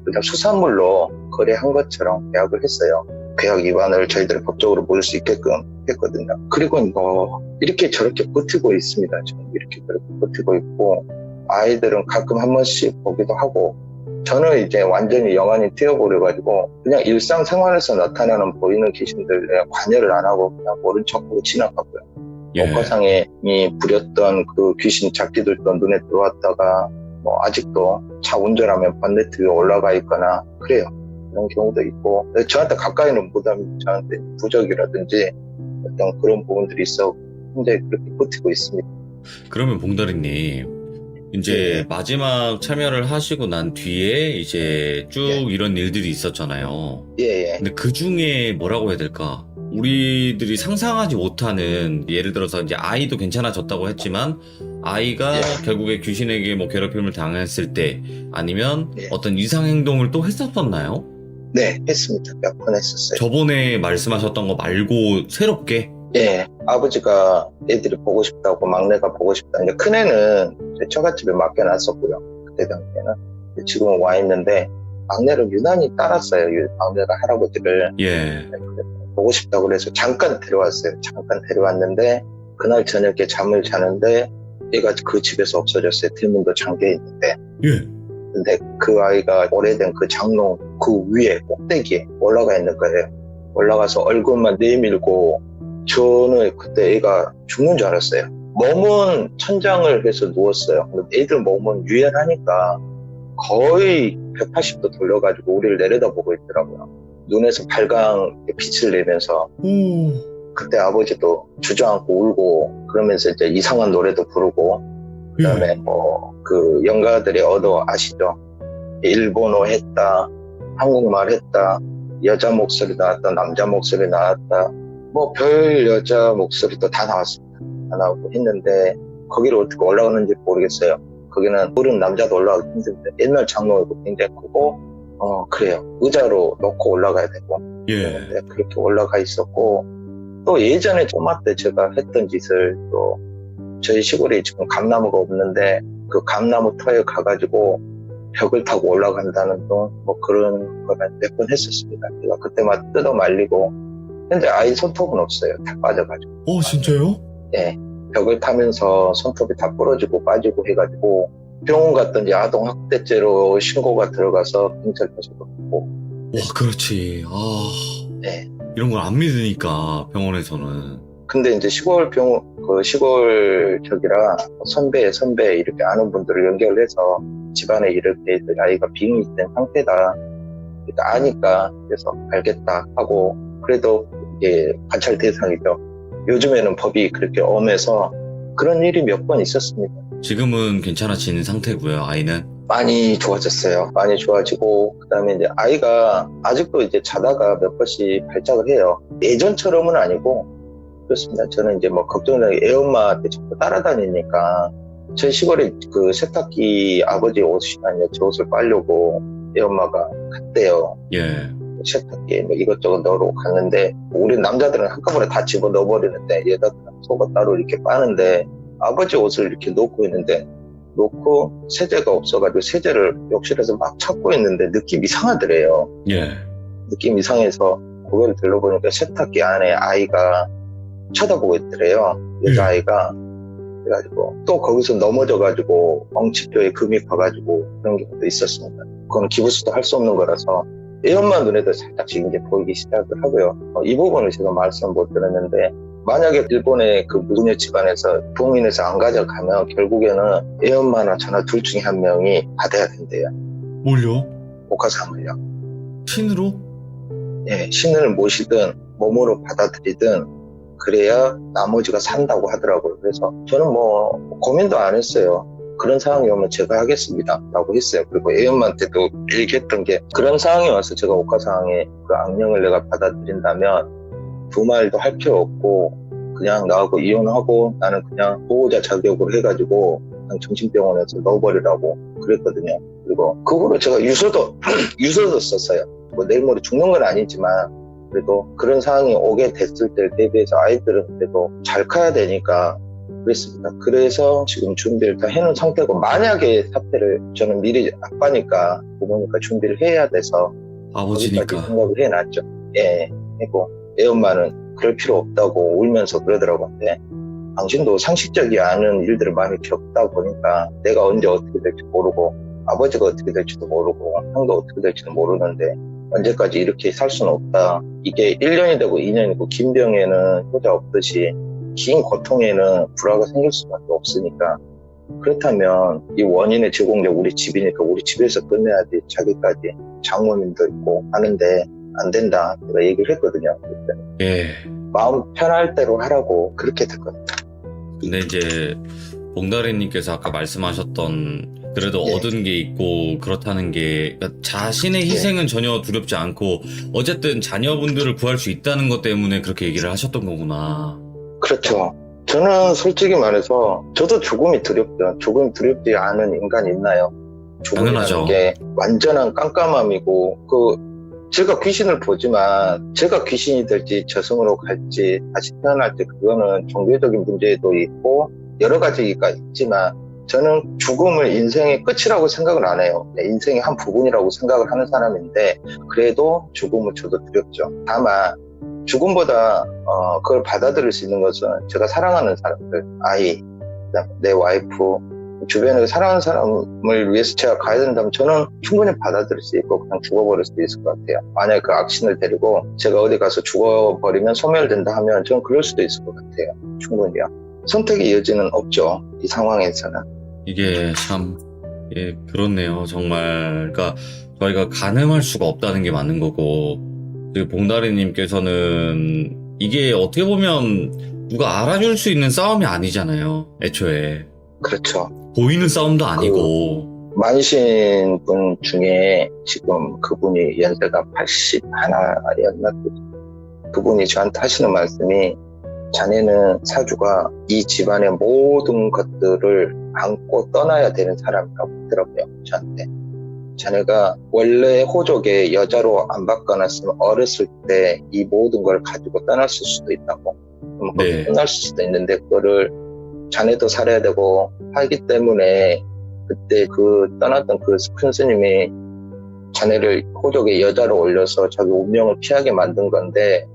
그냥 수산물로 거래한 것처럼 계약을 했어요. 계약 위반을 저희들이 법적으로 물을 수 있게끔 했거든요. 그리고 뭐 이렇게 저렇게 버티고 있습니다. 지금 이렇게 저렇게 버티고 있고 아이들은 가끔 한 번씩 보기도 하고 저는 이제 완전히 영안이 튀어버려가지고 그냥 일상생활에서 나타나는 보이는 귀신들에 관여를 안 하고 그냥 모른 척하고 지나가고요. 옥화상에 부렸던 그 귀신 작기들도 눈에 들어왔다가 뭐 아직도 차 운전하면 번네트 위에 올라가 있거나 그래요. 그런 경우도 있고 저한테 가까이는 못하면 저한테 부적이라든지 어떤 그런 부분들이 있어 현재 그렇게 버티고 있습니다. 그러면 봉다리님 이제 마지막 참여를 하시고 난 뒤에 이제 쭉 이런 일들이 있었잖아요. 예. 근데 그 중에 뭐라고 해야 될까? 우리들이 상상하지 못하는 예를 들어서 이제 아이도 괜찮아졌다고 했지만 아이가 결국에 귀신에게 뭐 괴롭힘을 당했을 때 아니면 어떤 이상 행동을 또 했었었나요? 네, 했습니다. 몇 번 했었어요. 저번에 말씀하셨던 거 말고 새롭게? 예, 아버지가 애들이 보고 싶다고 막내가 보고 싶다. 이제 큰애는 제 처갓집에 맡겨놨었고요. 그때 당시에는. 지금은 와 있는데 막내를 유난히 따랐어요. 막내가 할아버지를. 예. 보고 싶다고 그래서 잠깐 데려왔어요. 잠깐 데려왔는데 그날 저녁에 잠을 자는데 얘가 그 집에서 없어졌어요. 뒷문도 잠겨 있는데. 예. 근데 그 아이가 오래된 그 장롱 그 위에 꼭대기에 올라가 있는 거예요. 올라가서 얼굴만 내밀고 저는 그때 애가 죽는 줄 알았어요. 몸은 천장을 해서 누웠어요. 근데 애들 몸은 유연하니까 거의 180도 돌려가지고 우리를 내려다보고 있더라고요. 눈에서 발광 빛을 내면서 그때 아버지도 주저앉고 울고 그러면서 이제 이상한 노래도 부르고 그다음에 뭐 그 영가들의 언어 아시죠? 일본어 했다, 한국말 했다, 여자 목소리 나왔다, 남자 목소리 나왔다, 뭐 별 여자 목소리도 다 나왔습니다. 다 나오고 했는데 거기를 어떻게 올라가는지 모르겠어요. 거기는 어른 남자도 올라가기 힘든데 옛날 장롱이고 굉장히 크고 그래요. 의자로 놓고 올라가야 되고 그렇게 올라가 있었고 또 예전에 꼬마 때 제가 했던 짓을 또 저희 시골에 지금 감나무가 없는데 그 감나무 터에 가가지고 벽을 타고 올라간다는 뭐 그런 거를 몇 번 했었습니다. 제가 그때만 뜯어 말리고 근데 아이 손톱은 없어요. 다 빠져가지고. 진짜요? 네. 벽을 타면서 손톱이 다 부러지고 빠지고 해가지고 병원 갔더니 아동학대죄로 신고가 들어가서 경찰서도 갔고. 와, 그렇지. 네. 이런 걸 안 믿으니까 병원에서는. 근데 이제 시골 병원, 시골 쪽이라 선배 이렇게 아는 분들을 연결해서 집안에 이렇게 아이가 빙이 된 상태다. 그러니까 아니까 그래서 알겠다 하고 그래도 이게 관찰 대상이죠. 요즘에는 법이 그렇게 엄해서 그런 일이 몇 번 있었습니다. 지금은 괜찮아진 상태고요, 아이는? 많이 좋아졌어요. 많이 좋아지고 그다음에 이제 아이가 아직도 이제 자다가 몇 번씩 발작을 해요. 예전처럼은 아니고 그렇습니다. 저는 이제 뭐 걱정이 애엄마한테 자꾸 따라다니니까 저희 시골에 그 세탁기 아버지 옷이 아니라 제 옷을 빨려고 애엄마가 갔대요. 예. 세탁기에 뭐 이것저것 넣으러 갔는데 우리 남자들은 한꺼번에 다 집어 넣어버리는데 여자들은 속옷 따로 이렇게 빠는데 아버지 옷을 이렇게 놓고 있는데 놓고 세제가 없어가지고 세제를 욕실에서 막 찾고 있는데 느낌 이상하더래요. 예. 느낌 이상해서 고개를 들러보니까 세탁기 안에 아이가 쳐다보고 있더래요. 여자아이가. 그래가지고 또 거기서 넘어져가지고 엉치뼈에 금이 가가지고 그런 경우도 있었습니다. 그건 기부스도 할 수 없는 거라서 애엄마 눈에도 살짝씩 이제 보이기 시작을 하고요. 이 부분을 제가 말씀 못 드렸는데 만약에 일본의 그 무녀 집안에서 봉인해서 안 가져가면 결국에는 애엄마나 저나 둘 중에 한 명이 받아야 된대요. 뭘요? 옥화상을요. 신으로? 예, 신을 모시든 몸으로 받아들이든 그래야 나머지가 산다고 하더라고요. 그래서 저는 뭐 고민도 안 했어요. 그런 상황이 오면 제가 하겠습니다 라고 했어요. 그리고 애엄마한테도 얘기했던 게, 그런 상황이 와서 제가 옥화상에 그 악령을 내가 받아들인다면 두 말도 할 필요 없고 그냥 나하고 이혼하고 나는 그냥 보호자 자격으로 해가지고 그냥 정신병원에서 넣어버리라고 그랬거든요. 그리고 그 후로 제가 유서도 썼어요. 뭐 내일 모레 죽는 건 아니지만 그래도 그런 상황이 오게 됐을 때 대비해서 아이들은 그래도 잘 커야 되니까 그랬습니다. 그래서 지금 준비를 다 해놓은 상태고, 만약에 사태를 저는 미리 아빠니까 부모니까 준비를 해야 돼서 아버지니까. 거기까지 생각을 해놨죠. 예, 했고 애엄마는 그럴 필요 없다고 울면서 그러더라고요. 근데 당신도 상식적이 않은 일들을 많이 겪다 보니까 내가 언제 어떻게 될지 모르고 아버지가 어떻게 될지도 모르고 형도 어떻게 될지도 모르는데 언제까지 이렇게 살 수는 없다. 이게 1년이 되고 2년이 되고 긴 병에는 효자 없듯이 긴 고통에는 불화가 생길 수밖에 없으니까, 그렇다면 이 원인의 제공자 우리 집이니까 우리 집에서 끝내야지. 자기까지 장모님도 있고 하는데 안 된다. 내가 얘기를 했거든요. 그랬더니 예. 마음 편할 대로 하라고 그렇게 됐거든요. 근데 이제 봉다리님께서 아까 말씀하셨던 그래도 예. 얻은 게 있고 그렇다는 게, 그러니까 자신의 희생은 전혀 두렵지 않고 어쨌든 자녀분들을 구할 수 있다는 것 때문에 그렇게 얘기를 하셨던 거구나. 그렇죠. 저는 솔직히 말해서 저도 죽음이 두렵죠. 죽음이 두렵지 않은 인간이 있나요? 당연하죠. 죽음이라는 게 완전한 깜깜함이고, 제가 귀신을 보지만 제가 귀신이 될지 저승으로 갈지 다시 태어날지 그거는 종교적인 문제도 있고 여러 가지가 있지만, 저는 죽음을 인생의 끝이라고 생각을 안 해요. 인생의 한 부분이라고 생각을 하는 사람인데, 그래도 죽음은 저도 두렵죠. 다만 죽음보다 그걸 받아들일 수 있는 것은 제가 사랑하는 사람들, 아이, 그다음에 내 와이프, 주변에 사랑하는 사람을 위해서 제가 가야 된다면 저는 충분히 받아들일 수 있고 그냥 죽어버릴 수도 있을 것 같아요. 만약에 그 악신을 데리고 제가 어디 가서 죽어버리면 소멸된다 하면 저는 그럴 수도 있을 것 같아요. 충분히요. 선택의 여지는 없죠. 이 상황에서는. 이게 참, 예, 그렇네요. 정말. 그러니까 저희가 가늠할 수가 없다는 게 맞는 거고, 그 봉다리님께서는 이게 어떻게 보면 누가 알아줄 수 있는 싸움이 아니잖아요. 애초에. 그렇죠. 보이는 싸움도 아니고. 만신 분 중에 지금 그분이 연세가 81였나? 그분이 저한테 하시는 말씀이, 자네는 사주가 이 집안의 모든 것들을 안고 떠나야 되는 사람이라고 하더라고요. 저한테. 자네가 원래 호족에 여자로 안 바꿔놨으면 어렸을 때 이 모든 걸 가지고 떠났을 수도 있다고. 그럼 네. 떠날 수도 있는데 그거를 자네도 살아야 되고 하기 때문에, 그때 그 떠났던 그 큰 스님이 자네를 호족에 여자로 올려서 자기 운명을 피하게 만든 건데,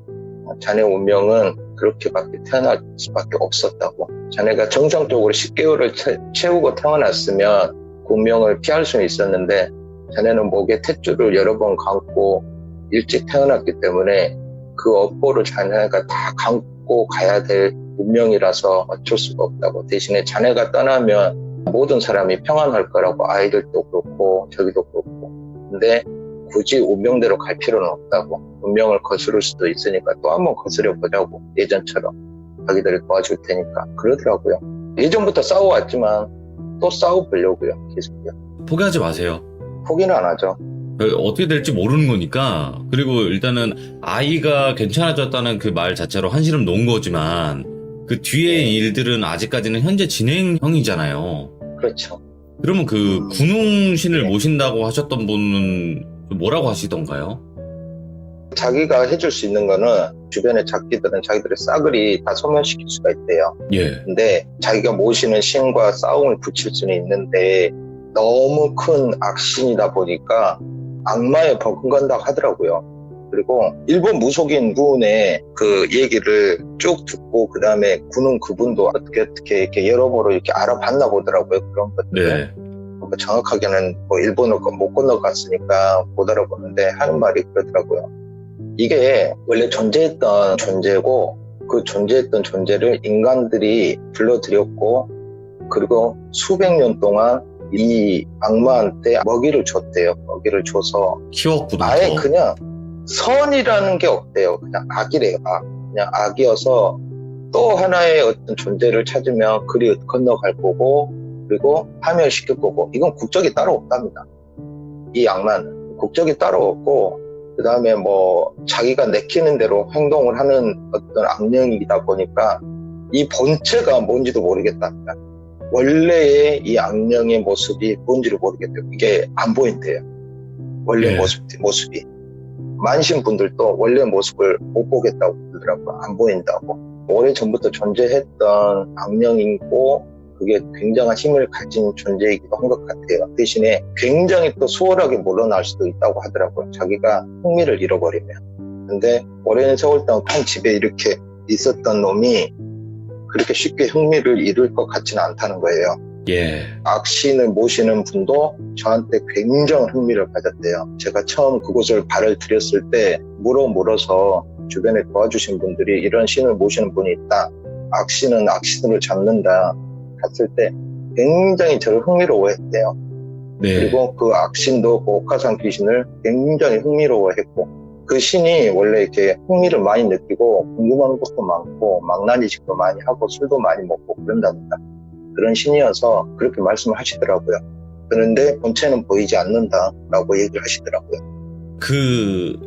자네 운명은 그렇게밖에 태어날 수밖에 없었다고. 자네가 정상적으로 10개월을 채우고 태어났으면 그 운명을 피할 수는 있었는데, 자네는 목에 탯줄을 여러 번 감고 일찍 태어났기 때문에 그 업보를 자네가 다 감고 가야 될 운명이라서 어쩔 수가 없다고. 대신에 자네가 떠나면 모든 사람이 평안할 거라고. 아이들도 그렇고 저기도 그렇고. 근데 굳이 운명대로 갈 필요는 없다고. 운명을 거스를 수도 있으니까 또 한번 거스려 보자고. 예전처럼 자기들이 도와줄 테니까 그러더라고요. 예전부터 싸워왔지만 또 싸워보려고요. 계속요. 포기하지 마세요. 포기는 안 하죠. 어떻게 될지 모르는 거니까. 그리고 일단은 아이가 괜찮아졌다는 그 말 자체로 한시름 놓은 거지만 그 뒤에 일들은 아직까지는 현재 진행형이잖아요. 그렇죠. 그러면 그 군웅신을 모신다고 하셨던 분은 뭐라고 하시던가요? 자기가 해줄 수 있는 거는 주변의 작기들은 자기들의 싸그리 다 소멸시킬 수가 있대요. 예. 근데 자기가 모시는 신과 싸움을 붙일 수는 있는데 너무 큰 악신이다 보니까 악마에 버금간다고 하더라고요. 그리고 일본 무속인 분의 그 얘기를 쭉 듣고 그 다음에 군은 그분도 어떻게 이렇게 여러모로 이렇게 알아봤나 보더라고요. 그런 것들. 네. 뭐 정확하게는 뭐 일본어 못 건너갔으니까 못 알아보는데 하는 말이 그러더라고요. 이게 원래 존재했던 존재고 그 존재했던 존재를 인간들이 불러들였고 그리고 수백 년 동안 이 악마한테 먹이를 줬대요. 먹이를 줘서 키웠구나. 아예 그냥 선이라는 게 없대요. 그냥 악이래요. 악. 그냥 악이어서 또 하나의 어떤 존재를 찾으면 그리 건너갈 거고, 그리고 파멸시킬 거고, 이건 국적이 따로 없답니다. 이 악만 국적이 따로 없고, 그 다음에 뭐 자기가 내키는 대로 행동을 하는 어떤 악령이다 보니까 이 본체가 뭔지도 모르겠답니다. 원래의 이 악령의 모습이 뭔지를 모르겠대요. 이게 안 보인대요. 원래 예. 모습이. 만신분들도 원래 모습을 못 보겠다고 그러더라고요. 안 보인다고. 오래전부터 존재했던 악령이고 그게 굉장한 힘을 가진 존재이기도 한 것 같아요. 대신에 굉장히 또 수월하게 물러날 수도 있다고 하더라고요. 자기가 흥미를 잃어버리면. 근데 오랜 세월 동안 한 집에 이렇게 있었던 놈이 그렇게 쉽게 흥미를 잃을 것 같지는 않다는 거예요. 예. 악신을 모시는 분도 저한테 굉장한 흥미를 가졌대요. 제가 처음 그곳을 발을 들였을 때 물어서 주변에 도와주신 분들이 이런 신을 모시는 분이 있다. 악신은 악신으로 잡는다. 갔을 때 굉장히 저를 흥미로워했대요. 네. 그리고 그 악신도 그 옥화산 귀신을 굉장히 흥미로워했고 그 신이 원래 이렇게 흥미를 많이 느끼고 궁금한 것도 많고 망나니식도 많이 하고 술도 많이 먹고 그런답니다. 그런 신이어서 그렇게 말씀을 하시더라고요. 그런데 본체는 보이지 않는다라고 얘기를 하시더라고요. 그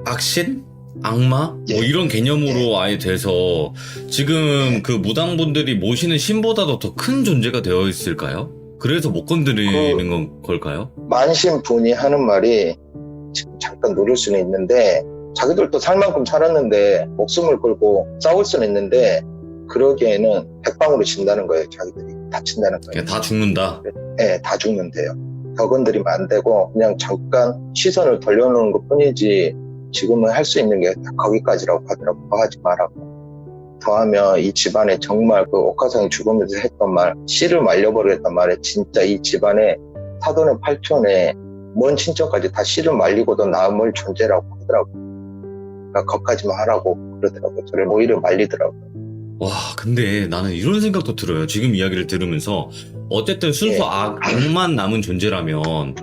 악신? 악마? 예. 뭐 이런 개념으로 아예 돼서 지금 그 무당분들이 모시는 신보다도 더 큰 존재가 되어 있을까요? 그래서 못 건드리는 걸까요? 만신분이 하는 말이 지금 잠깐 누를 수는 있는데 자기들도 살 만큼 살았는데 목숨을 걸고 싸울 수는 있는데 그러기에는 백방으로 진다는 거예요. 자기들이 다친다는 거예요. 그냥 다 죽는다. 네, 다 죽는데요. 더 건드리면 안 되고 그냥 잠깐 시선을 돌려놓는 것 뿐이지 지금은 할 수 있는 게 다 거기까지라고 하더라고. 더 하지 말라고. 더하면 이 집안에 정말 그 옥화상이 죽으면서 했던 말, 씨를 말려버리겠단 말에 진짜 이 집안에 사돈의 팔촌에 먼 친척까지 다 씨를 말리고도 남을 존재라고 하더라고. 그러니까 거기까지만 하라고 그러더라고요. 저를 오히려 말리더라고요. 와, 근데 나는 이런 생각도 들어요. 지금 이야기를 들으면서 어쨌든 순수 예. 악만 남은 존재라면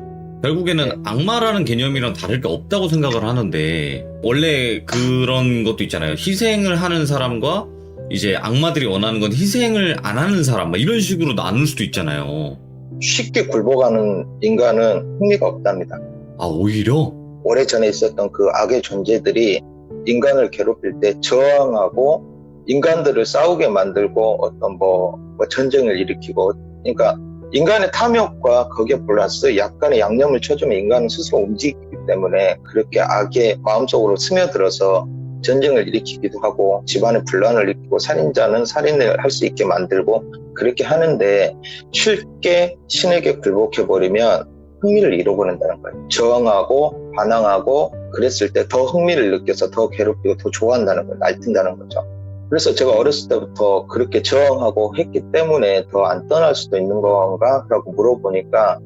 결국에는 네. 악마라는 개념이랑 다를 게 없다고 생각을 하는데 원래 그런 것도 있잖아요. 희생을 하는 사람과 이제 악마들이 원하는 건 희생을 안 하는 사람 막 이런 식으로 나눌 수도 있잖아요. 쉽게 굴복하는 인간은 흥미가 없답니다. 아, 오히려? 오래전에 있었던 그 악의 존재들이 인간을 괴롭힐 때 저항하고 인간들을 싸우게 만들고 어떤 뭐 전쟁을 일으키고 그러니까 인간의 탐욕과 거기에 플러스 약간의 양념을 쳐주면 인간은 스스로 움직이기 때문에 그렇게 악의 마음속으로 스며들어서 전쟁을 일으키기도 하고 집안에 분란을 일으키고 살인자는 살인을 할 수 있게 만들고 그렇게 하는데 쉽게 신에게 굴복해버리면 흥미를 잃어버린다는 거예요. 저항하고 반항하고 그랬을 때 더 흥미를 느껴서 더 괴롭히고 더 좋아한다는 거예요. 날뛴다는 거죠. 그래서 제가 어렸을 때부터 그렇게 저항하고 했기 때문에 더 안 떠날 수도 있는 건가? 라고 물어보니까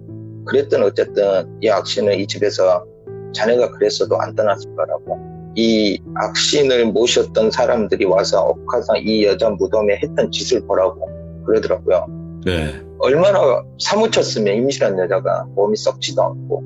그랬든 어쨌든 이 악신은 이 집에서 자네가 그랬어도 안 떠났을 거라고. 이 악신을 모셨던 사람들이 와서 옥화상 이 여자 무덤에 했던 짓을 보라고 그러더라고요. 네. 얼마나 사무쳤으면 임신한 여자가 몸이 썩지도 않고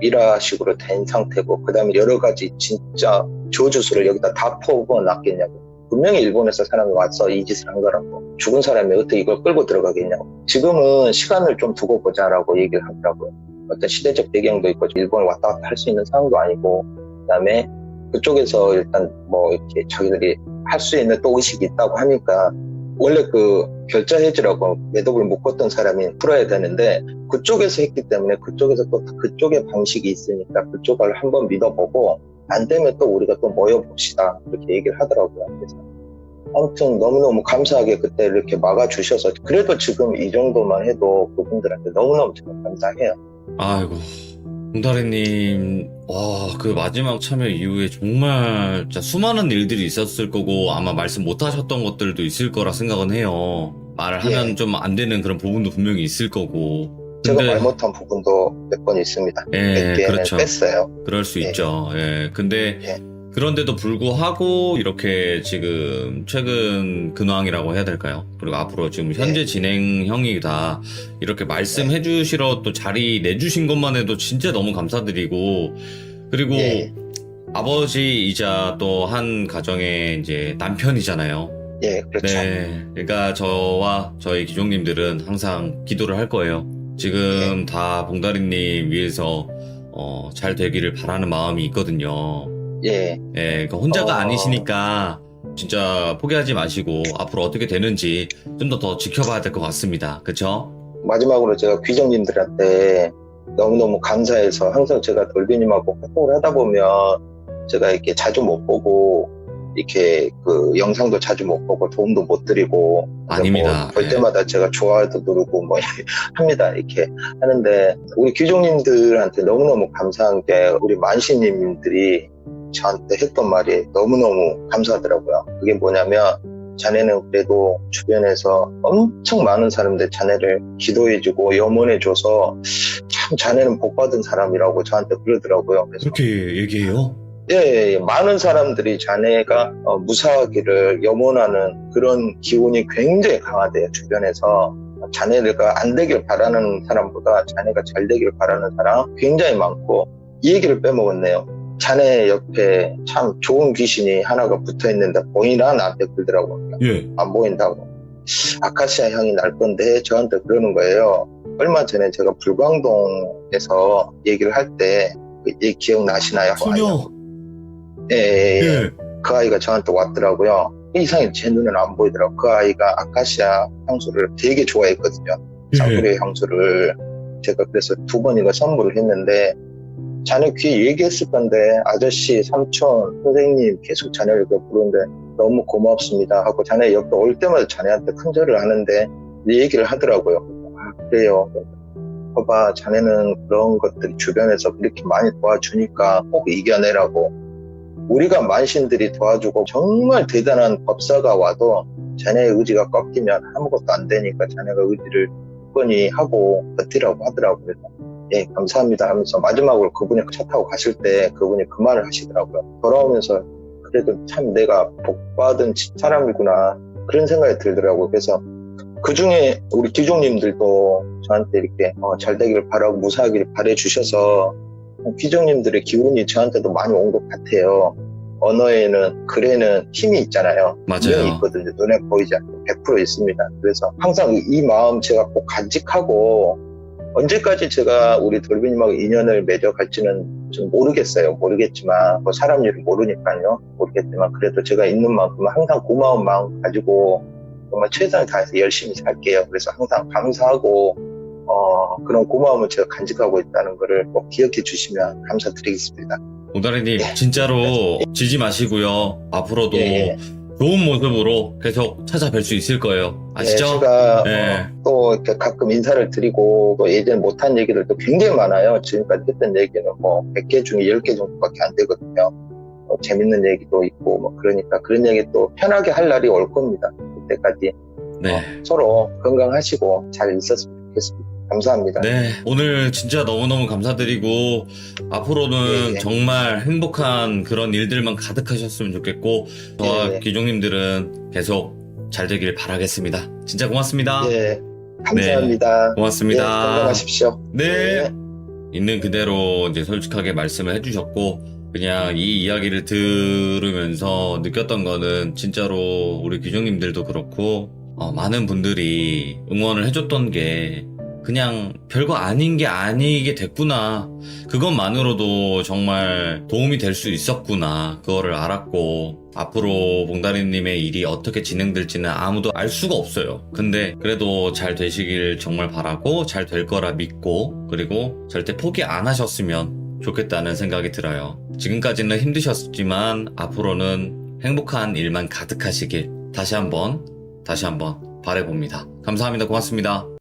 미라식으로 된 상태고 그 다음에 여러 가지 진짜 저주술을 여기다 다 퍼부어놨겠냐고. 분명히 일본에서 사람이 와서 이 짓을 한 거라고. 죽은 사람이 어떻게 이걸 끌고 들어가겠냐고. 지금은 시간을 좀 두고 보자라고 얘기를 하더라고요. 어떤 시대적 배경도 있고 일본에 왔다 갔다 할 수 있는 상황도 아니고 그 다음에 그쪽에서 일단 뭐 이렇게 자기들이 할 수 있는 또 의식이 있다고 하니까 원래 그 결자해지라고 매듭을 묶었던 사람이 풀어야 되는데 그쪽에서 했기 때문에 그쪽에서 또 그쪽의 방식이 있으니까 그쪽을 한번 믿어보고 안 되면 또 우리가 또 모여봅시다 그렇게 얘기를 하더라고요. 그래서 아무튼 너무너무 감사하게 그때 이렇게 막아주셔서 그래도 지금 이 정도만 해도 그분들한테 너무너무 제가 감사해요. 아이고. 홍다리님, 와, 그 마지막 참여 이후에 정말 진짜 수많은 일들이 있었을 거고 아마 말씀 못 하셨던 것들도 있을 거라 생각은 해요. 말을 하면 예. 좀 안 되는 그런 부분도 분명히 있을 거고. 제가 근데- 말 못한 부분도 몇 번 있습니다. 예, 몇 개는 그렇죠. 뺐어요. 그럴 수 예. 있죠. 예. 근데 예. 그런데도 불구하고 이렇게 지금 최근 근황이라고 해야 될까요? 그리고 앞으로 지금 현재 진행형이다 이렇게 말씀해 주시러 또 자리 내주신 것만 해도 진짜 너무 감사드리고 그리고 예. 아버지이자 또 한 가정의 이제 남편이잖아요. 예, 그렇죠. 네. 그러니까 저와 저희 기종님들은 항상 기도를 할 거예요. 지금 다 봉다리님 위해서 잘 되기를 바라는 마음이 있거든요. 예, 예, 그러니까 혼자가 아니시니까 진짜 포기하지 마시고 앞으로 어떻게 되는지 좀 더 지켜봐야 될 것 같습니다. 그쵸? 마지막으로 제가 귀정님들한테 너무너무 감사해서 항상 제가 돌비님하고 활동을 하다 보면 제가 이렇게 자주 못 보고 이렇게 그 영상도 자주 못 보고 도움도 못 드리고 아닙니다. 볼 때마다 제가 좋아요도 누르고 뭐 합니다. 이렇게 하는데 우리 귀종님들한테 너무너무 감사한 게 우리 만시님들이 저한테 했던 말이 너무너무 감사하더라고요. 그게 뭐냐면 자네는 그래도 주변에서 엄청 많은 사람들 자네를 기도해주고 염원해줘서 참 자네는 복받은 사람이라고 저한테 그러더라고요. 그래서 그렇게 얘기해요? 예, 많은 사람들이 자네가 무사하기를 염원하는 그런 기운이 굉장히 강하대요. 주변에서 자네가 안 되길 바라는 사람보다 자네가 잘 되길 바라는 사람 굉장히 많고 이 얘기를 빼먹었네요. 자네 옆에 참 좋은 귀신이 하나가 붙어있는데 보이나? 나한테 그러더라고요. 예. 안 보인다고. 아카시아 향이 날 건데 저한테 그러는 거예요. 얼마 전에 제가 불광동에서 얘기를 할 때 이 기억나시나요? 소녀. 예. 그 아이가 저한테 왔더라고요. 이상하게 제 눈에는 안 보이더라고요. 그 아이가 아카시아 향수를 되게 좋아했거든요. 쌍구리 향수를. 제가 그래서 2번인가 선물을 했는데 자네 귀에 얘기했을 건데 아저씨, 삼촌, 선생님 계속 자네를 부르는데 너무 고맙습니다 하고 자네 옆에 올 때마다 자네한테 큰절을 하는데 이 얘기를 하더라고요. 아, 그래요. 봐봐, 자네는 그런 것들이 주변에서 그렇게 많이 도와주니까 꼭 이겨내라고. 우리가 만신들이 도와주고 정말 대단한 법사가 와도 자네의 의지가 꺾이면 아무것도 안 되니까 자네가 의지를 굳건히 하고 버티라고 하더라고요. 그래서 예, 감사합니다 하면서 마지막으로 그분이 차 타고 가실 때 그분이 그 말을 하시더라고요. 돌아오면서 그래도 참 내가 복받은 사람이구나 그런 생각이 들더라고요. 그래서 그 중에 우리 귀종님들도 저한테 이렇게 잘 되기를 바라고 무사하기를 바라주셔서 귀종님들의 기운이 저한테도 많이 온 것 같아요. 언어에는 글에는 힘이 있잖아요. 맞아요. 힘이 있거든요. 눈에 보이지 않고 100% 있습니다. 그래서 항상 이 마음 제가 꼭 간직하고 언제까지 제가 우리 돌비님하고 인연을 맺어갈지는 좀 모르겠지만 뭐 사람 일을 모르니까요. 모르겠지만 그래도 제가 있는 만큼 항상 고마운 마음 가지고 정말 최선을 다해서 열심히 살게요. 그래서 항상 감사하고 그런 고마움을 제가 간직하고 있다는 것을 꼭 기억해 주시면 감사드리겠습니다. 봉다리님 예. 진짜로 지지 마시고요. 앞으로도 예. 좋은 모습으로 계속 찾아뵐 수 있을 거예요. 아시죠? 네, 제가 네. 또 이렇게 가끔 인사를 드리고 또 예전에 못한 얘기들도 굉장히 많아요. 지금까지 했던 얘기는 뭐 100개 중에 10개 정도밖에 안 되거든요. 재밌는 얘기도 있고 뭐 그러니까 그런 얘기 또 편하게 할 날이 올 겁니다. 그때까지 네. 서로 건강하시고 잘 있었으면 좋겠습니다. 감사합니다. 네, 오늘 진짜 너무너무 감사드리고 앞으로는 예. 정말 행복한 그런 일들만 가득하셨으면 좋겠고 저와 예. 귀종님들은 계속 잘 되길 바라겠습니다. 진짜 고맙습니다. 예, 감사합니다. 예, 고맙습니다. 건강하십시오. 네. 예. 있는 그대로 이제 솔직하게 말씀을 해주셨고 그냥 이 이야기를 들으면서 느꼈던 거는 진짜로 우리 귀종님들도 그렇고 많은 분들이 응원을 해줬던 게 그냥 별거 아닌 게 아니게 됐구나. 그것만으로도 정말 도움이 될 수 있었구나. 그거를 알았고 앞으로 봉다리님의 일이 어떻게 진행될지는 아무도 알 수가 없어요. 근데 그래도 잘 되시길 정말 바라고 잘 될 거라 믿고 그리고 절대 포기 안 하셨으면 좋겠다는 생각이 들어요. 지금까지는 힘드셨지만 앞으로는 행복한 일만 가득하시길 다시 한번 바라봅니다. 감사합니다. 고맙습니다.